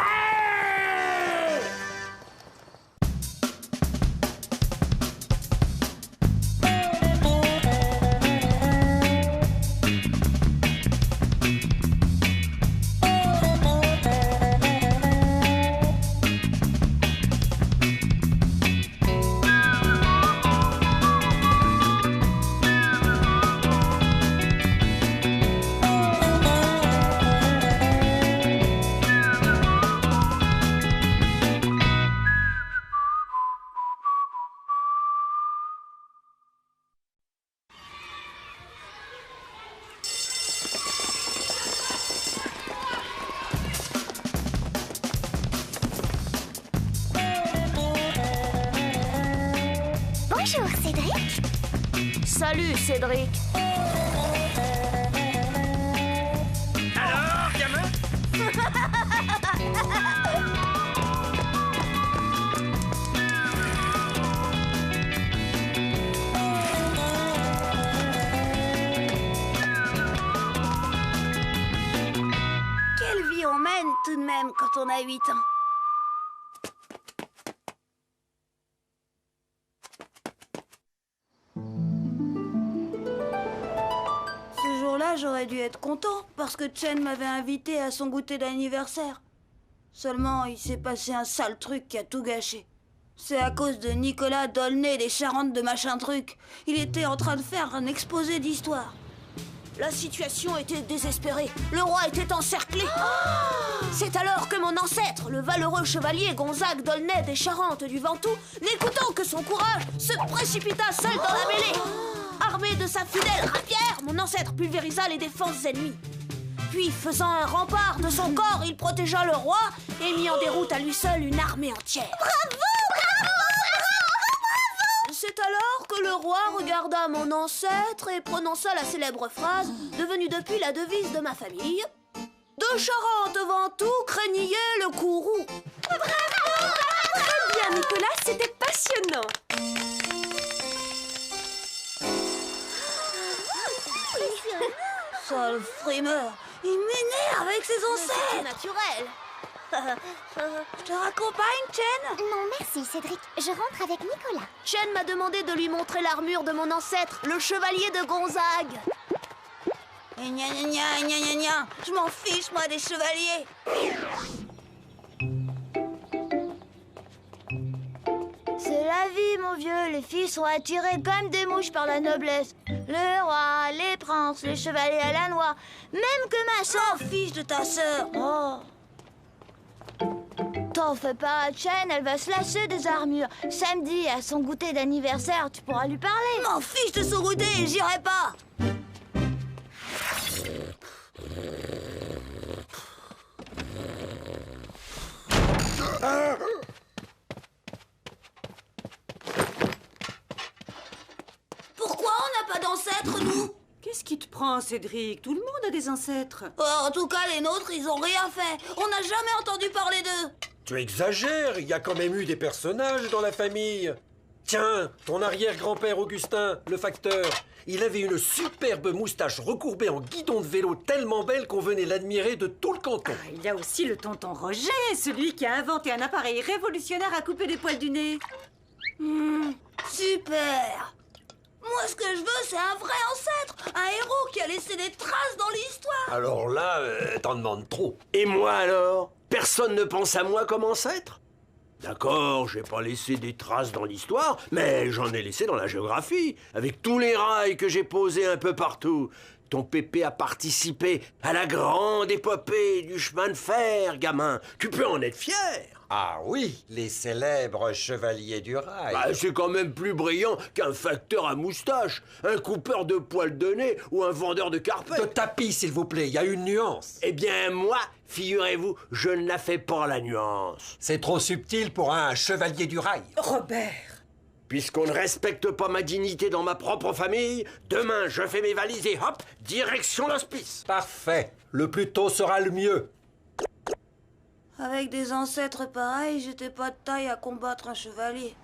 Bonjour, Cédric. Salut, Cédric. Alors, gamin? Quelle vie on mène tout de même quand on a 8 ans. Ce jour-là, j'aurais dû être content parce que Chen m'avait invité à son goûter d'anniversaire. Seulement, il s'est passé un sale truc qui a tout gâché. C'est à cause de Nicolas Dolnay des Charentes de machin truc. Il était en train de faire un exposé d'histoire. La situation était désespérée. Le roi était encerclé. C'est alors que mon ancêtre, le valeureux chevalier Gonzague d'Aulnay des Charentes du Ventoux, n'écoutant que son courage, se précipita seul dans la mêlée. Armé de sa fidèle rapière, mon ancêtre pulvérisa les défenses ennemies. Puis, faisant un rempart de son corps, il protégea le roi et mit en déroute à lui seul une armée entière. Bravo! C'est alors que le roi regarda mon ancêtre et prononça la célèbre phrase, devenue depuis la devise de ma famille. De Charente Ventoux craignait le courroux. Bravo! Très bien, Nicolas, c'était passionnant. Sale frimeur, il m'énerve avec ses C'est ancêtres. naturel. Je te raccompagne, Chen? Non, merci, Cédric. Je rentre avec Nicolas. Chen m'a demandé de lui montrer l'armure de mon ancêtre, le chevalier de Gonzague. Et gna gna gna gna gna gna. Je m'en fiche, moi, des chevaliers. C'est la vie, mon vieux. Les filles sont attirées comme des mouches par la noblesse. Le roi, les princes, les chevaliers à la noix. Même que ma soeur. Oh, fiche de ta sœur. Oh. T'en fais pas, Chen, elle va se lasser des armures. Samedi, à son goûter d'anniversaire, tu pourras lui parler. M'en fiche de son goûter, j'irai pas. Pourquoi on n'a pas d'ancêtres, nous? Qu'est-ce qui te prend, Cédric? Tout le monde a des ancêtres. En tout cas, les nôtres, ils ont rien fait. On n'a jamais entendu parler d'eux. Tu exagères, il y a quand même eu des personnages dans la famille. Tiens, ton arrière-grand-père Augustin, le facteur, il avait une superbe moustache recourbée en guidon de vélo tellement belle qu'on venait l'admirer de tout le canton. Ah, il y a aussi le tonton Roger, celui qui a inventé un appareil révolutionnaire à couper des poils du nez. Super. Moi, ce que je veux, c'est un vrai ancêtre. Un héros qui a laissé des traces dans l'histoire. Alors là, t'en demandes trop. Et moi alors? Personne ne pense à moi comme ancêtre? D'accord, j'ai pas laissé des traces dans l'histoire, mais j'en ai laissé dans la géographie, avec tous les rails que j'ai posés un peu partout. Ton pépé a participé à la grande épopée du chemin de fer, gamin. Tu peux en être fier. Ah oui, les célèbres chevaliers du rail. Bah, c'est quand même plus brillant qu'un facteur à moustache, un coupeur de poils de nez ou un vendeur de De carpets. tapis, s'il vous plaît, il y a une nuance. Eh bien, moi, figurez-vous, je ne la fais pas, la nuance. C'est trop subtil pour un chevalier du rail. Robert! Puisqu'on ne respecte pas ma dignité dans ma propre famille, demain, je fais mes valises et hop, direction l'hospice. Parfait. Le plus tôt sera le mieux. Avec des ancêtres pareils, j'étais pas de taille à combattre un chevalier.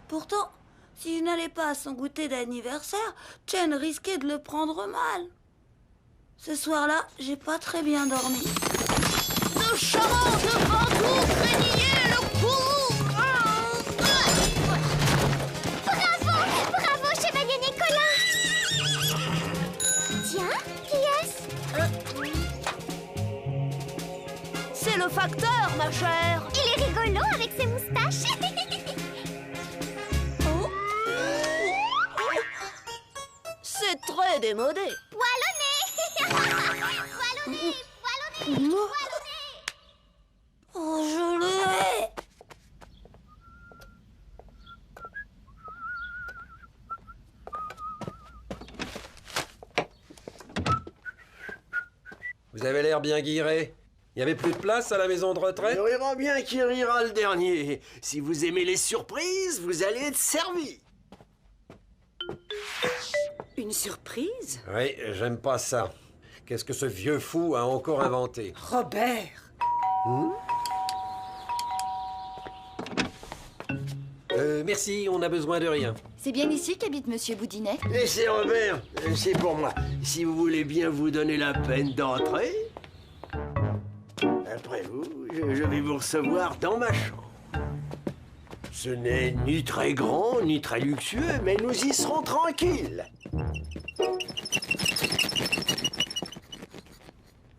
Pourtant, si je n'allais pas à son goûter d'anniversaire, Chen risquait de le prendre mal. Ce soir-là, j'ai pas très bien dormi. De charmantes ventouses craignez le coup. Bravo, chevalier Nicolas! Tiens, qui est-ce? C'est le facteur, ma chère. Il est rigolo avec ses moustaches. C'est très démodé. Poilonné! Poilonné! Poilonné! Poilonné! Oh, je le hais! Vous avez l'air bien guiré. Il n'y avait plus de place à la maison de retraite? On verra bien qui rira le dernier. Si vous aimez les surprises, vous allez être servi. Une surprise? Oui, j'aime pas ça. Qu'est-ce que ce vieux fou a encore inventé? Robert! Merci, on n'a besoin de rien. C'est bien ici qu'habite Monsieur Boudinet. Et c'est Robert, c'est pour moi. Si vous voulez bien vous donner la peine d'entrer, après vous, je vais vous recevoir dans ma chambre. Ce n'est ni très grand, ni très luxueux, mais nous y serons tranquilles.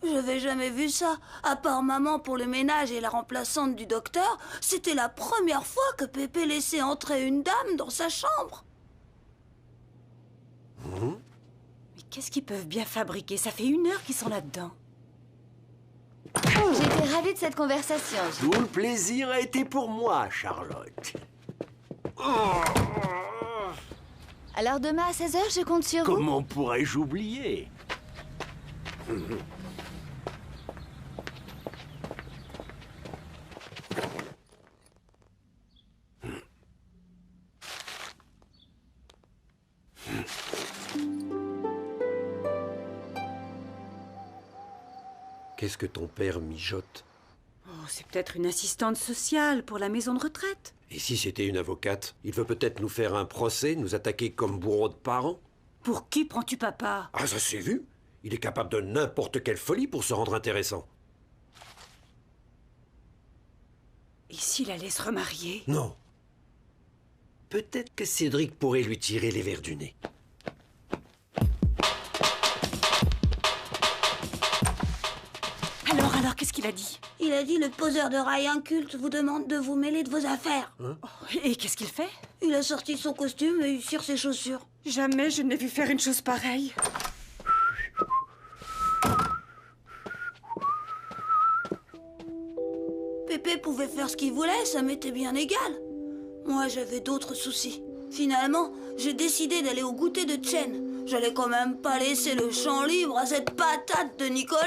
J'avais jamais vu ça. À part maman pour le ménage et la remplaçante du docteur, c'était la première fois que Pépé laissait entrer une dame dans sa chambre. Mais qu'est-ce qu'ils peuvent bien fabriquer? Ça fait 1 heure qu'ils sont là-dedans. J'étais ravie de cette conversation. Tout le plaisir a été pour moi, Charlotte. Alors demain à 16h, je compte sur vous. Comment pourrais-je oublier? Qu'est-ce que ton père mijote? Oh, c'est peut-être une assistante sociale pour la maison de retraite. Et si c'était une avocate? Il veut peut-être nous faire un procès, nous attaquer comme bourreaux de parents? Pour qui prends-tu papa? Ah, ça s'est vu. Il est capable de n'importe quelle folie pour se rendre intéressant. Et s'il allait se remarier? Non. Peut-être que Cédric pourrait lui tirer les vers du nez. Alors, qu'est-ce qu'il a dit? Il a dit le poseur de rails inculte vous demande de vous mêler de vos affaires. Et qu'est-ce qu'il fait? Il a sorti son costume et il tire ses chaussures. Jamais je n'ai vu faire une chose pareille. Pépé pouvait faire ce qu'il voulait, ça m'était bien égal. Moi, j'avais d'autres soucis. Finalement, j'ai décidé d'aller au goûter de Chen. J'allais quand même pas laisser le champ libre à cette patate de Nicolas.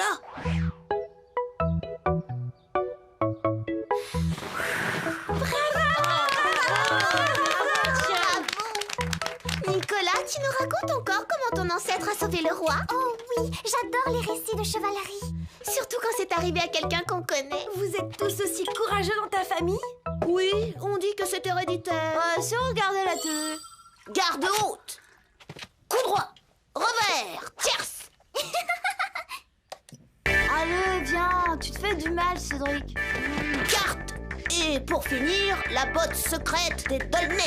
Nicolas, tu nous racontes encore comment ton ancêtre a sauvé le roi? Oh oui, j'adore les récits de chevalerie. Surtout quand c'est arrivé à quelqu'un qu'on connaît. Vous êtes tous aussi courageux dans ta famille? Oui, on dit que c'est héréditaire. Si on regardait la télé. Garde haute. Coup droit. Revers. Tierce. Allez, viens, tu te fais du mal, Cédric. Carte. Et pour finir, la botte secrète des Dolnay.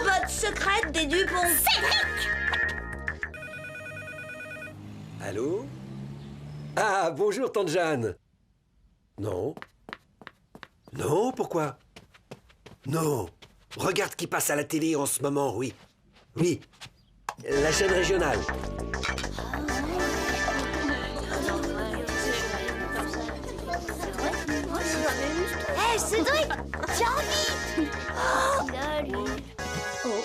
Botte secrète des Dupont. Cédric! Allô? Ah, bonjour, tante Jeanne. Non. Non, pourquoi? Non. Regarde ce qui passe à la télé en ce moment, oui. Oui. La chaîne régionale. Hé, Cédric, tiens vite.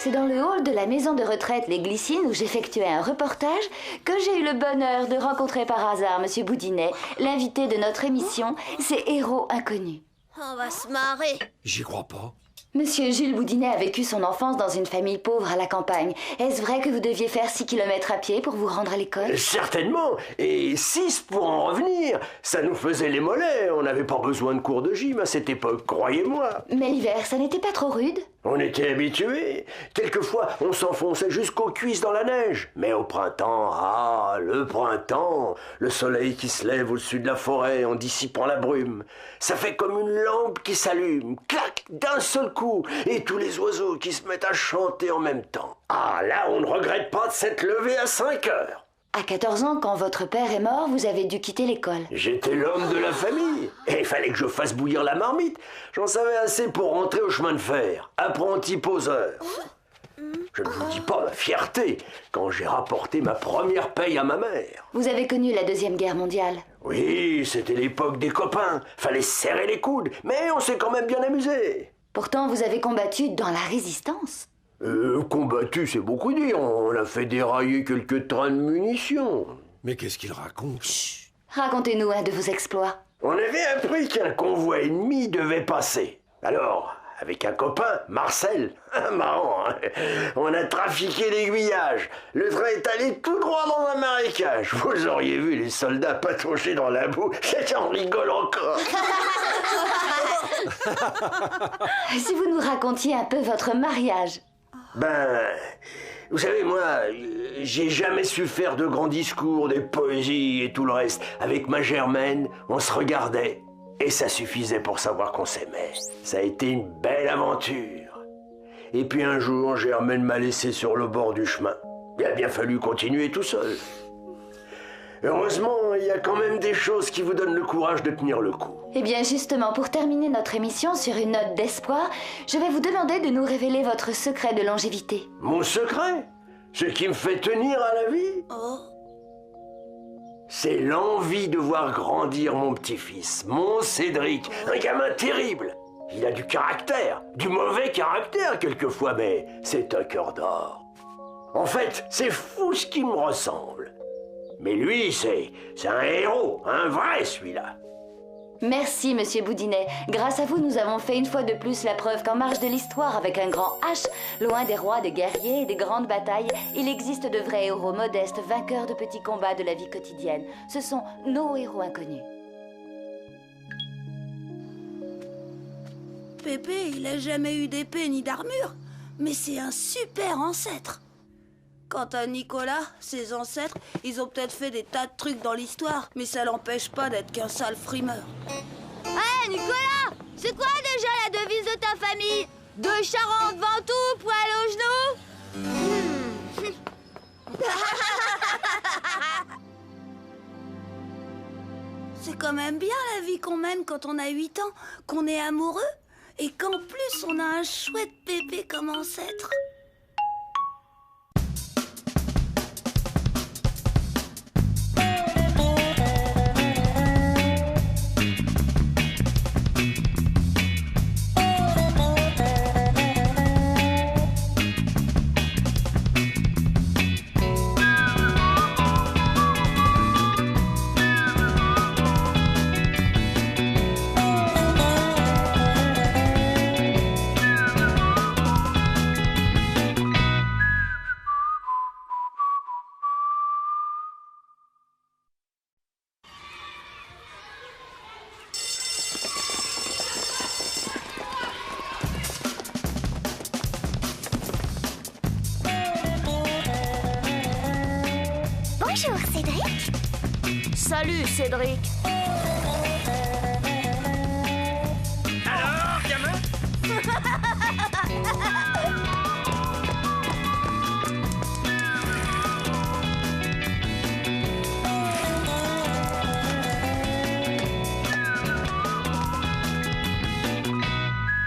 C'est dans le hall de la maison de retraite Les Glycines où j'effectuais un reportage que j'ai eu le bonheur de rencontrer par hasard Monsieur Boudinet, l'invité de notre émission, ces héros inconnus. On va se marrer. J'y crois pas. Monsieur Jules Boudinet a vécu son enfance dans une famille pauvre à la campagne. Est-ce vrai que vous deviez faire 6 kilomètres à pied pour vous rendre à l'école? Certainement. Et 6 pour en revenir. Ça nous faisait les mollets. On n'avait pas besoin de cours de gym à cette époque, croyez-moi. Mais l'hiver, ça n'était pas trop rude? On était habitués. Quelquefois, on s'enfonçait jusqu'aux cuisses dans la neige. Mais au printemps, le printemps, le soleil qui se lève au-dessus de la forêt en dissipant la brume. Ça fait comme une lampe qui s'allume, clac, d'un seul coup, et tous les oiseaux qui se mettent à chanter en même temps. Ah, là, on ne regrette pas de s'être levé à 5 heures. À 14 ans, quand votre père est mort, vous avez dû quitter l'école. J'étais l'homme de la famille, et il fallait que je fasse bouillir la marmite. J'en savais assez pour rentrer au chemin de fer, apprenti poseur. Je ne vous dis pas ma fierté quand j'ai rapporté ma première paye à ma mère. Vous avez connu la Deuxième Guerre mondiale? Oui, c'était l'époque des copains, fallait serrer les coudes, mais on s'est quand même bien amusé. Pourtant, vous avez combattu dans la résistance. Combattu, c'est beaucoup dire. On a fait dérailler quelques trains de munitions. Mais qu'est-ce qu'il raconte? Chut. Racontez-nous un de vos exploits. On avait appris qu'un convoi ennemi devait passer. Alors, avec un copain, Marcel, marrant, hein, on a trafiqué l'aiguillage. Le train est allé tout droit dans un marécage. Vous auriez vu les soldats patauger dans la boue. J'en rigole encore. Si vous nous racontiez un peu votre mariage. Vous savez, moi, j'ai jamais su faire de grands discours, des poésies et tout le reste. Avec ma Germaine, on se regardait et ça suffisait pour savoir qu'on s'aimait. Ça a été une belle aventure. Et puis un jour, Germaine m'a laissé sur le bord du chemin. Il a bien fallu continuer tout seul. Heureusement, il y a quand même des choses qui vous donnent le courage de tenir le coup. Eh bien, justement, pour terminer notre émission sur une note d'espoir, je vais vous demander de nous révéler votre secret de longévité. Mon secret? Ce qui me fait tenir à la vie? C'est l'envie de voir grandir mon petit-fils, mon Cédric, un gamin terrible. Il a du caractère, du mauvais caractère quelquefois, mais c'est un cœur d'or. En fait, c'est fou ce qui me ressemble. Mais lui, c'est un héros, un vrai celui-là. Merci, Monsieur Boudinet. Grâce à vous, nous avons fait une fois de plus la preuve qu'en marge de l'histoire, avec un grand H, loin des rois, des guerriers et des grandes batailles, il existe de vrais héros modestes, vainqueurs de petits combats de la vie quotidienne. Ce sont nos héros inconnus. Pépé, il a jamais eu d'épée ni d'armure, mais c'est un super ancêtre. Quant à Nicolas, ses ancêtres, ils ont peut-être fait des tas de trucs dans l'histoire, mais ça l'empêche pas d'être qu'un sale frimeur. Hé, Nicolas, c'est quoi déjà la devise de ta famille? De Charente, Ventoux, poil aux genoux? C'est quand même bien la vie qu'on mène quand on a 8 ans, qu'on est amoureux et qu'en plus on a un chouette bébé comme ancêtre. Bonjour, Cédric. Salut, Cédric. Alors, gamin?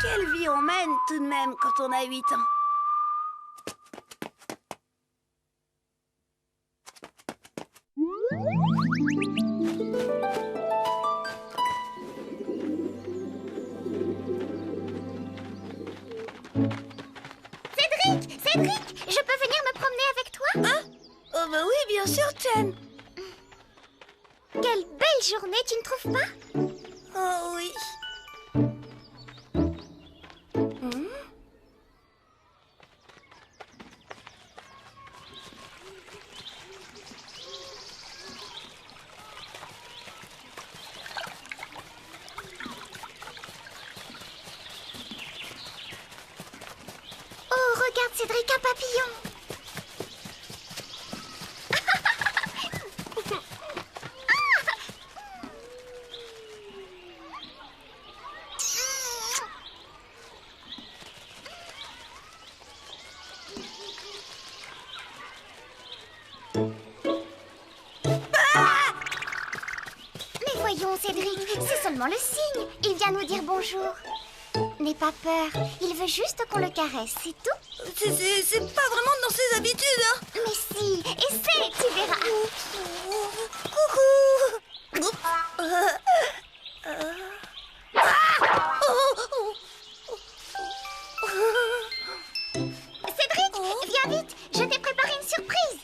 Quelle vie on mène tout de même quand on a 8 ans. Cédric, Cédric, je peux venir me promener avec toi? Hein? Oh bah oui, bien sûr, Chen. Quelle belle journée, tu ne trouves pas? Oh oui. Oh, regarde, Cédric, un papillon. Mais voyons, Cédric, c'est seulement le signe. Il vient nous dire bonjour. N'aie pas peur, il veut juste qu'on le caresse, c'est tout. C'est pas vraiment dans ses habitudes, hein. Mais si, essaie, tu verras. Coucou. Cédric, viens vite, je t'ai préparé une surprise.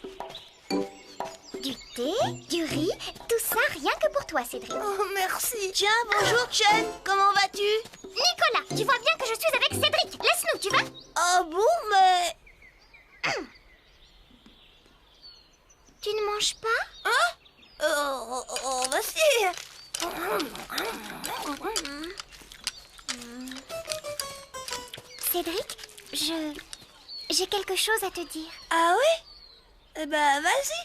Du thé, du riz, tout ça rien que pour toi, Cédric. Oh, merci. Tiens, bonjour, Chen. Comment vas-tu? Nicolas, tu vois bien que je suis avec Cédric. Laisse-nous, tu vas? Ah bon, mais... Tu ne manges pas? Oh, bah si. Cédric, j'ai quelque chose à te dire. Ah oui? Eh ben, vas-y.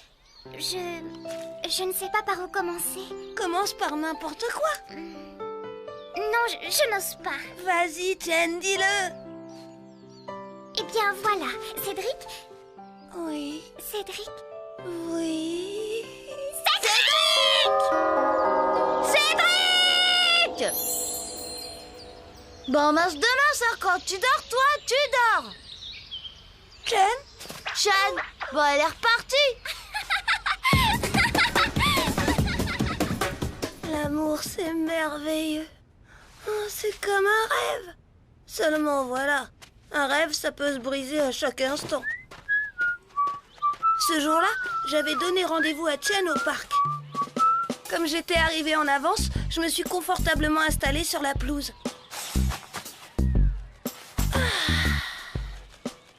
Je ne sais pas par où commencer. Commence par n'importe quoi. Non, je n'ose pas. Vas-y, Chen, dis-le. Eh bien, voilà. Cédric? Oui. Cédric? Oui. Cédric! Bon, on se demain, ça, quand tu dors, toi, tu dors. Chen? Chen, bon, elle est repartie. L'amour, c'est merveilleux. Oh, c'est comme un rêve. Seulement, voilà. Un rêve, ça peut se briser à chaque instant. Ce jour-là, j'avais donné rendez-vous à Chen au parc. Comme j'étais arrivée en avance, je me suis confortablement installée sur la pelouse.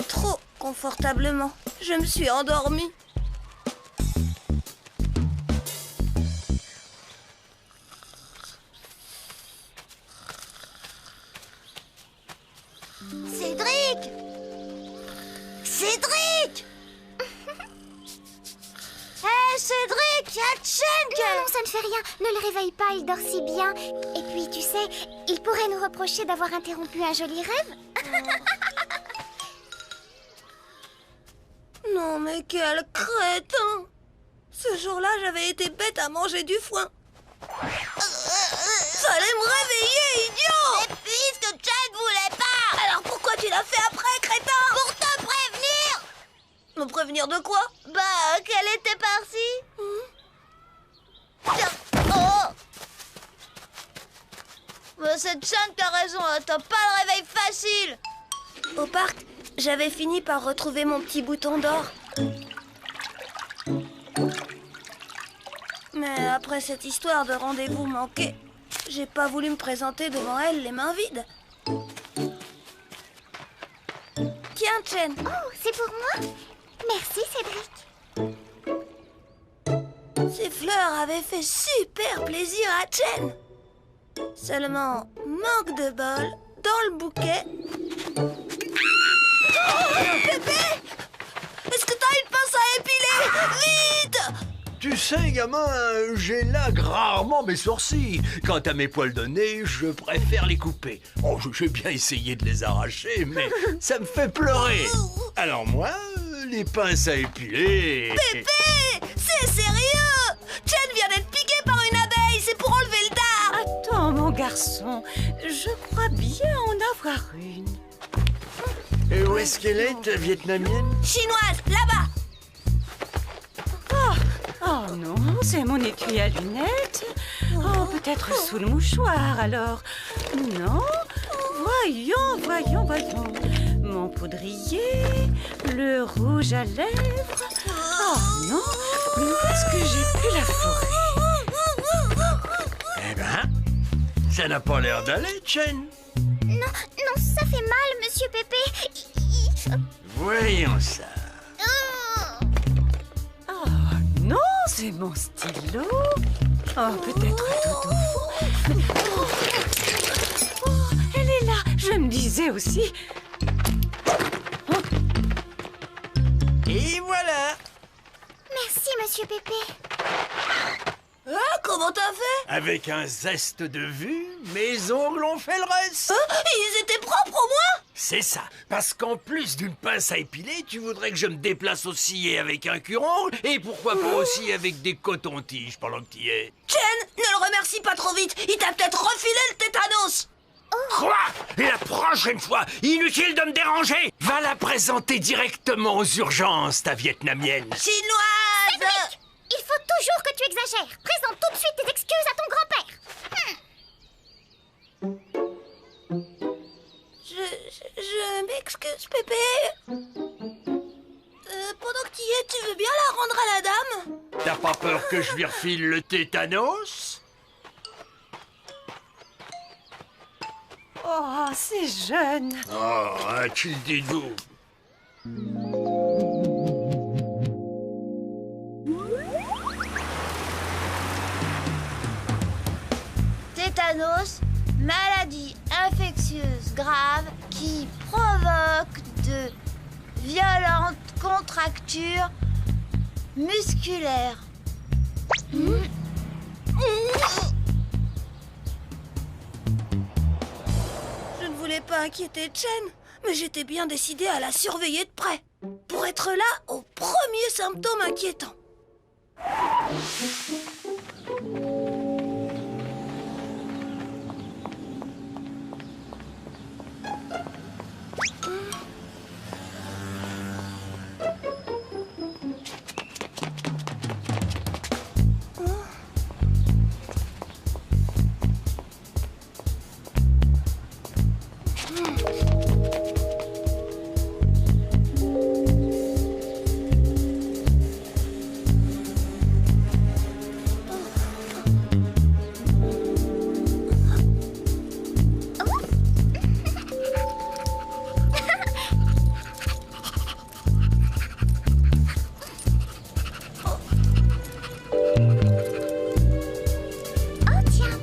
Trop confortablement. Je me suis endormie. Cédric! Cédric! Hé, Cédric, y'a Chen! Non, ça ne fait rien. Ne le réveille pas, il dort si bien. Et puis, tu sais, il pourrait nous reprocher d'avoir interrompu un joli rêve. Non mais quel crétin! Ce jour-là, j'avais été bête à manger du foin. Fallait me réveiller, idiot! Et puisque Chen voulait pas! Alors pourquoi tu l'as fait après, crétin? Pour te prévenir! Me prévenir de quoi? Bah, qu'elle était partie. Tiens, oh! Bah, c'est Chen qui a raison, hein, t'as pas le réveil facile! Au parc, j'avais fini par retrouver mon petit bouton d'or. Mais après cette histoire de rendez-vous manqué, j'ai pas voulu me présenter devant elle les mains vides. Tiens, Chen. Oh, c'est pour moi? Merci, Cédric. Ces fleurs avaient fait super plaisir à Chen. Seulement, manque de bol, dans le bouquet... Oh, Pépé! Est-ce que t'as une pince à épiler? Vite! Tu sais, gamin, j'élague rarement mes sourcils. Quant à mes poils de nez, je préfère les couper. Oh, j'ai bien essayé de les arracher, mais ça me fait pleurer. Alors moi, les pinces à épiler... Pépé! C'est sérieux! Chen vient d'être piqué par une abeille, c'est pour enlever le dard! Attends, mon garçon, je crois bien en avoir une. Et où est-ce qu'elle est, ta vietnamienne? Chinoise, là-bas! Oh non, c'est mon étui à lunettes. Oh, peut-être sous le mouchoir, alors. Non. Voyons. Mon poudrier, le rouge à lèvres. Oh non, mais où est-ce que j'ai pu la fourrer? Eh ben, ça n'a pas l'air d'aller, Chen. Non, ça fait mal, monsieur Pépé. Voyons ça. Oh non, c'est mon stylo. Oh, peut-être tout au fond. Oh, elle est là, je me disais aussi. Oh. Et voilà. Merci, monsieur Pépé. Ah, comment t'as fait? Avec un zeste de vue, mes ongles ont fait le reste. Ils étaient propres au moins? C'est ça, parce qu'en plus d'une pince à épiler, tu voudrais que je me déplace aussi et avec un cure-ongle, et pourquoi pas aussi avec des cotons-tiges pendant que tu y es. Chen, ne le remercie pas trop vite, il t'a peut-être refilé le tétanos. Quoi? La prochaine fois, inutile de me déranger. Va la présenter directement aux urgences, ta vietnamienne. Chinoise! Cédric! Il faut toujours que tu exagères. Présente tout de suite tes excuses à ton grand-père. Je m'excuse, Pépé. Pendant que tu y es, tu veux bien la rendre à la dame? T'as pas peur que je lui refile le tétanos? Oh, c'est jeune. Oh, tu le dis d'où? Tétanos, maladie infectieuse grave qui provoque de violentes contractures musculaires. Je ne voulais pas inquiéter Chen, mais j'étais bien décidée à la surveiller de près, pour être là aux premiers symptômes inquiétants.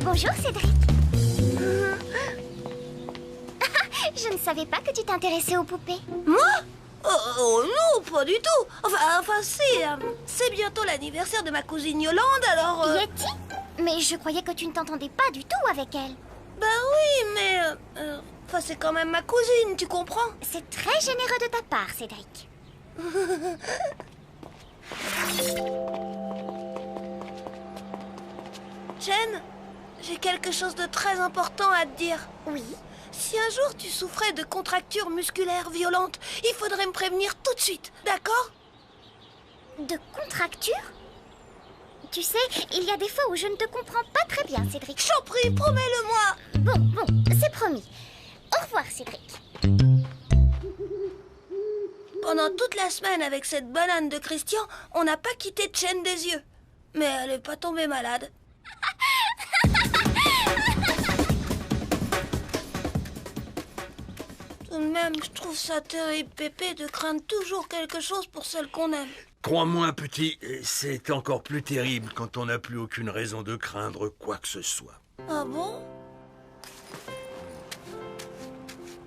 Bonjour, Cédric. Je ne savais pas que tu t'intéressais aux poupées. Moi? Oh non, pas du tout. Enfin c'est bientôt l'anniversaire de ma cousine Yolande, alors... Yeti? Mais je croyais que tu ne t'entendais pas du tout avec elle. Ben oui, mais... c'est quand même ma cousine, tu comprends? C'est très généreux de ta part, Cédric. Chen, j'ai quelque chose de très important à te dire. Oui. Si un jour tu souffrais de contractures musculaires violentes, il faudrait me prévenir tout de suite, d'accord? De contracture? Tu sais, il y a des fois où je ne te comprends pas très bien, Cédric. J'en prie, promets-le-moi. Bon, c'est promis. Au revoir, Cédric. Pendant toute la semaine avec cette banane de Christian, on n'a pas quitté Chen des yeux. Mais elle n'est pas tombée malade. Tout de même, je trouve ça terrible, Pépé, de craindre toujours quelque chose pour celle qu'on aime. Crois-moi, petit, c'est encore plus terrible quand on n'a plus aucune raison de craindre quoi que ce soit. Ah bon?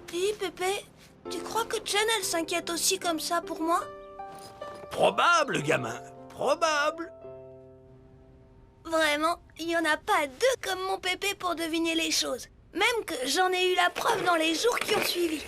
Dis, Pépé, tu crois que Chen, elle s'inquiète aussi comme ça pour moi? Probable, gamin, probable. Vraiment, il n'y en a pas deux comme mon Pépé pour deviner les choses. Même que j'en ai eu la preuve dans les jours qui ont suivi.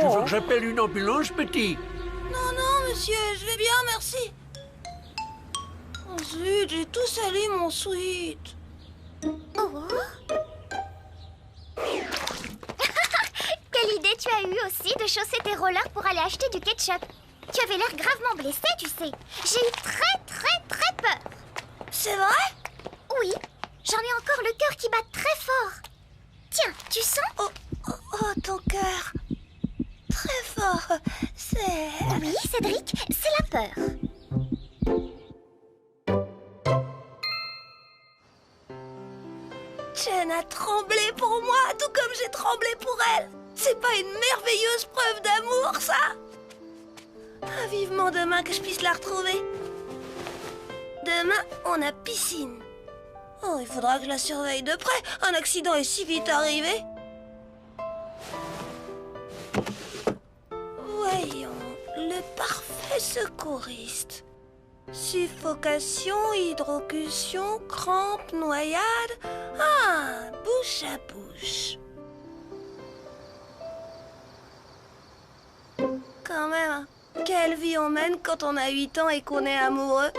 Tu veux que j'appelle une ambulance, petit? Non, non, monsieur, je vais bien, merci. Oh zut, j'ai tout sali, mon sweat. Oh. Quelle idée tu as eue aussi de chausser tes rollers pour aller acheter du ketchup. Tu avais l'air gravement blessé, tu sais. J'ai eu très peur. C'est vrai? Oui, j'en ai encore le cœur qui bat très fort. Tiens, tu sens? Oh, ton cœur. Très fort. C'est... Oui, Cédric, c'est la peur. Chen a tremblé pour moi, tout comme j'ai tremblé pour elle. C'est pas une merveilleuse preuve d'amour, ça? Ah, vivement demain que je puisse la retrouver. Demain, on a piscine. Oh, il faudra que je la surveille de près. Un accident est si vite arrivé. Voyons, le parfait secouriste. Suffocation, hydrocution, crampe, noyade. Ah, bouche à bouche. Quand même, quelle vie on mène quand on a 8 ans et qu'on est amoureux.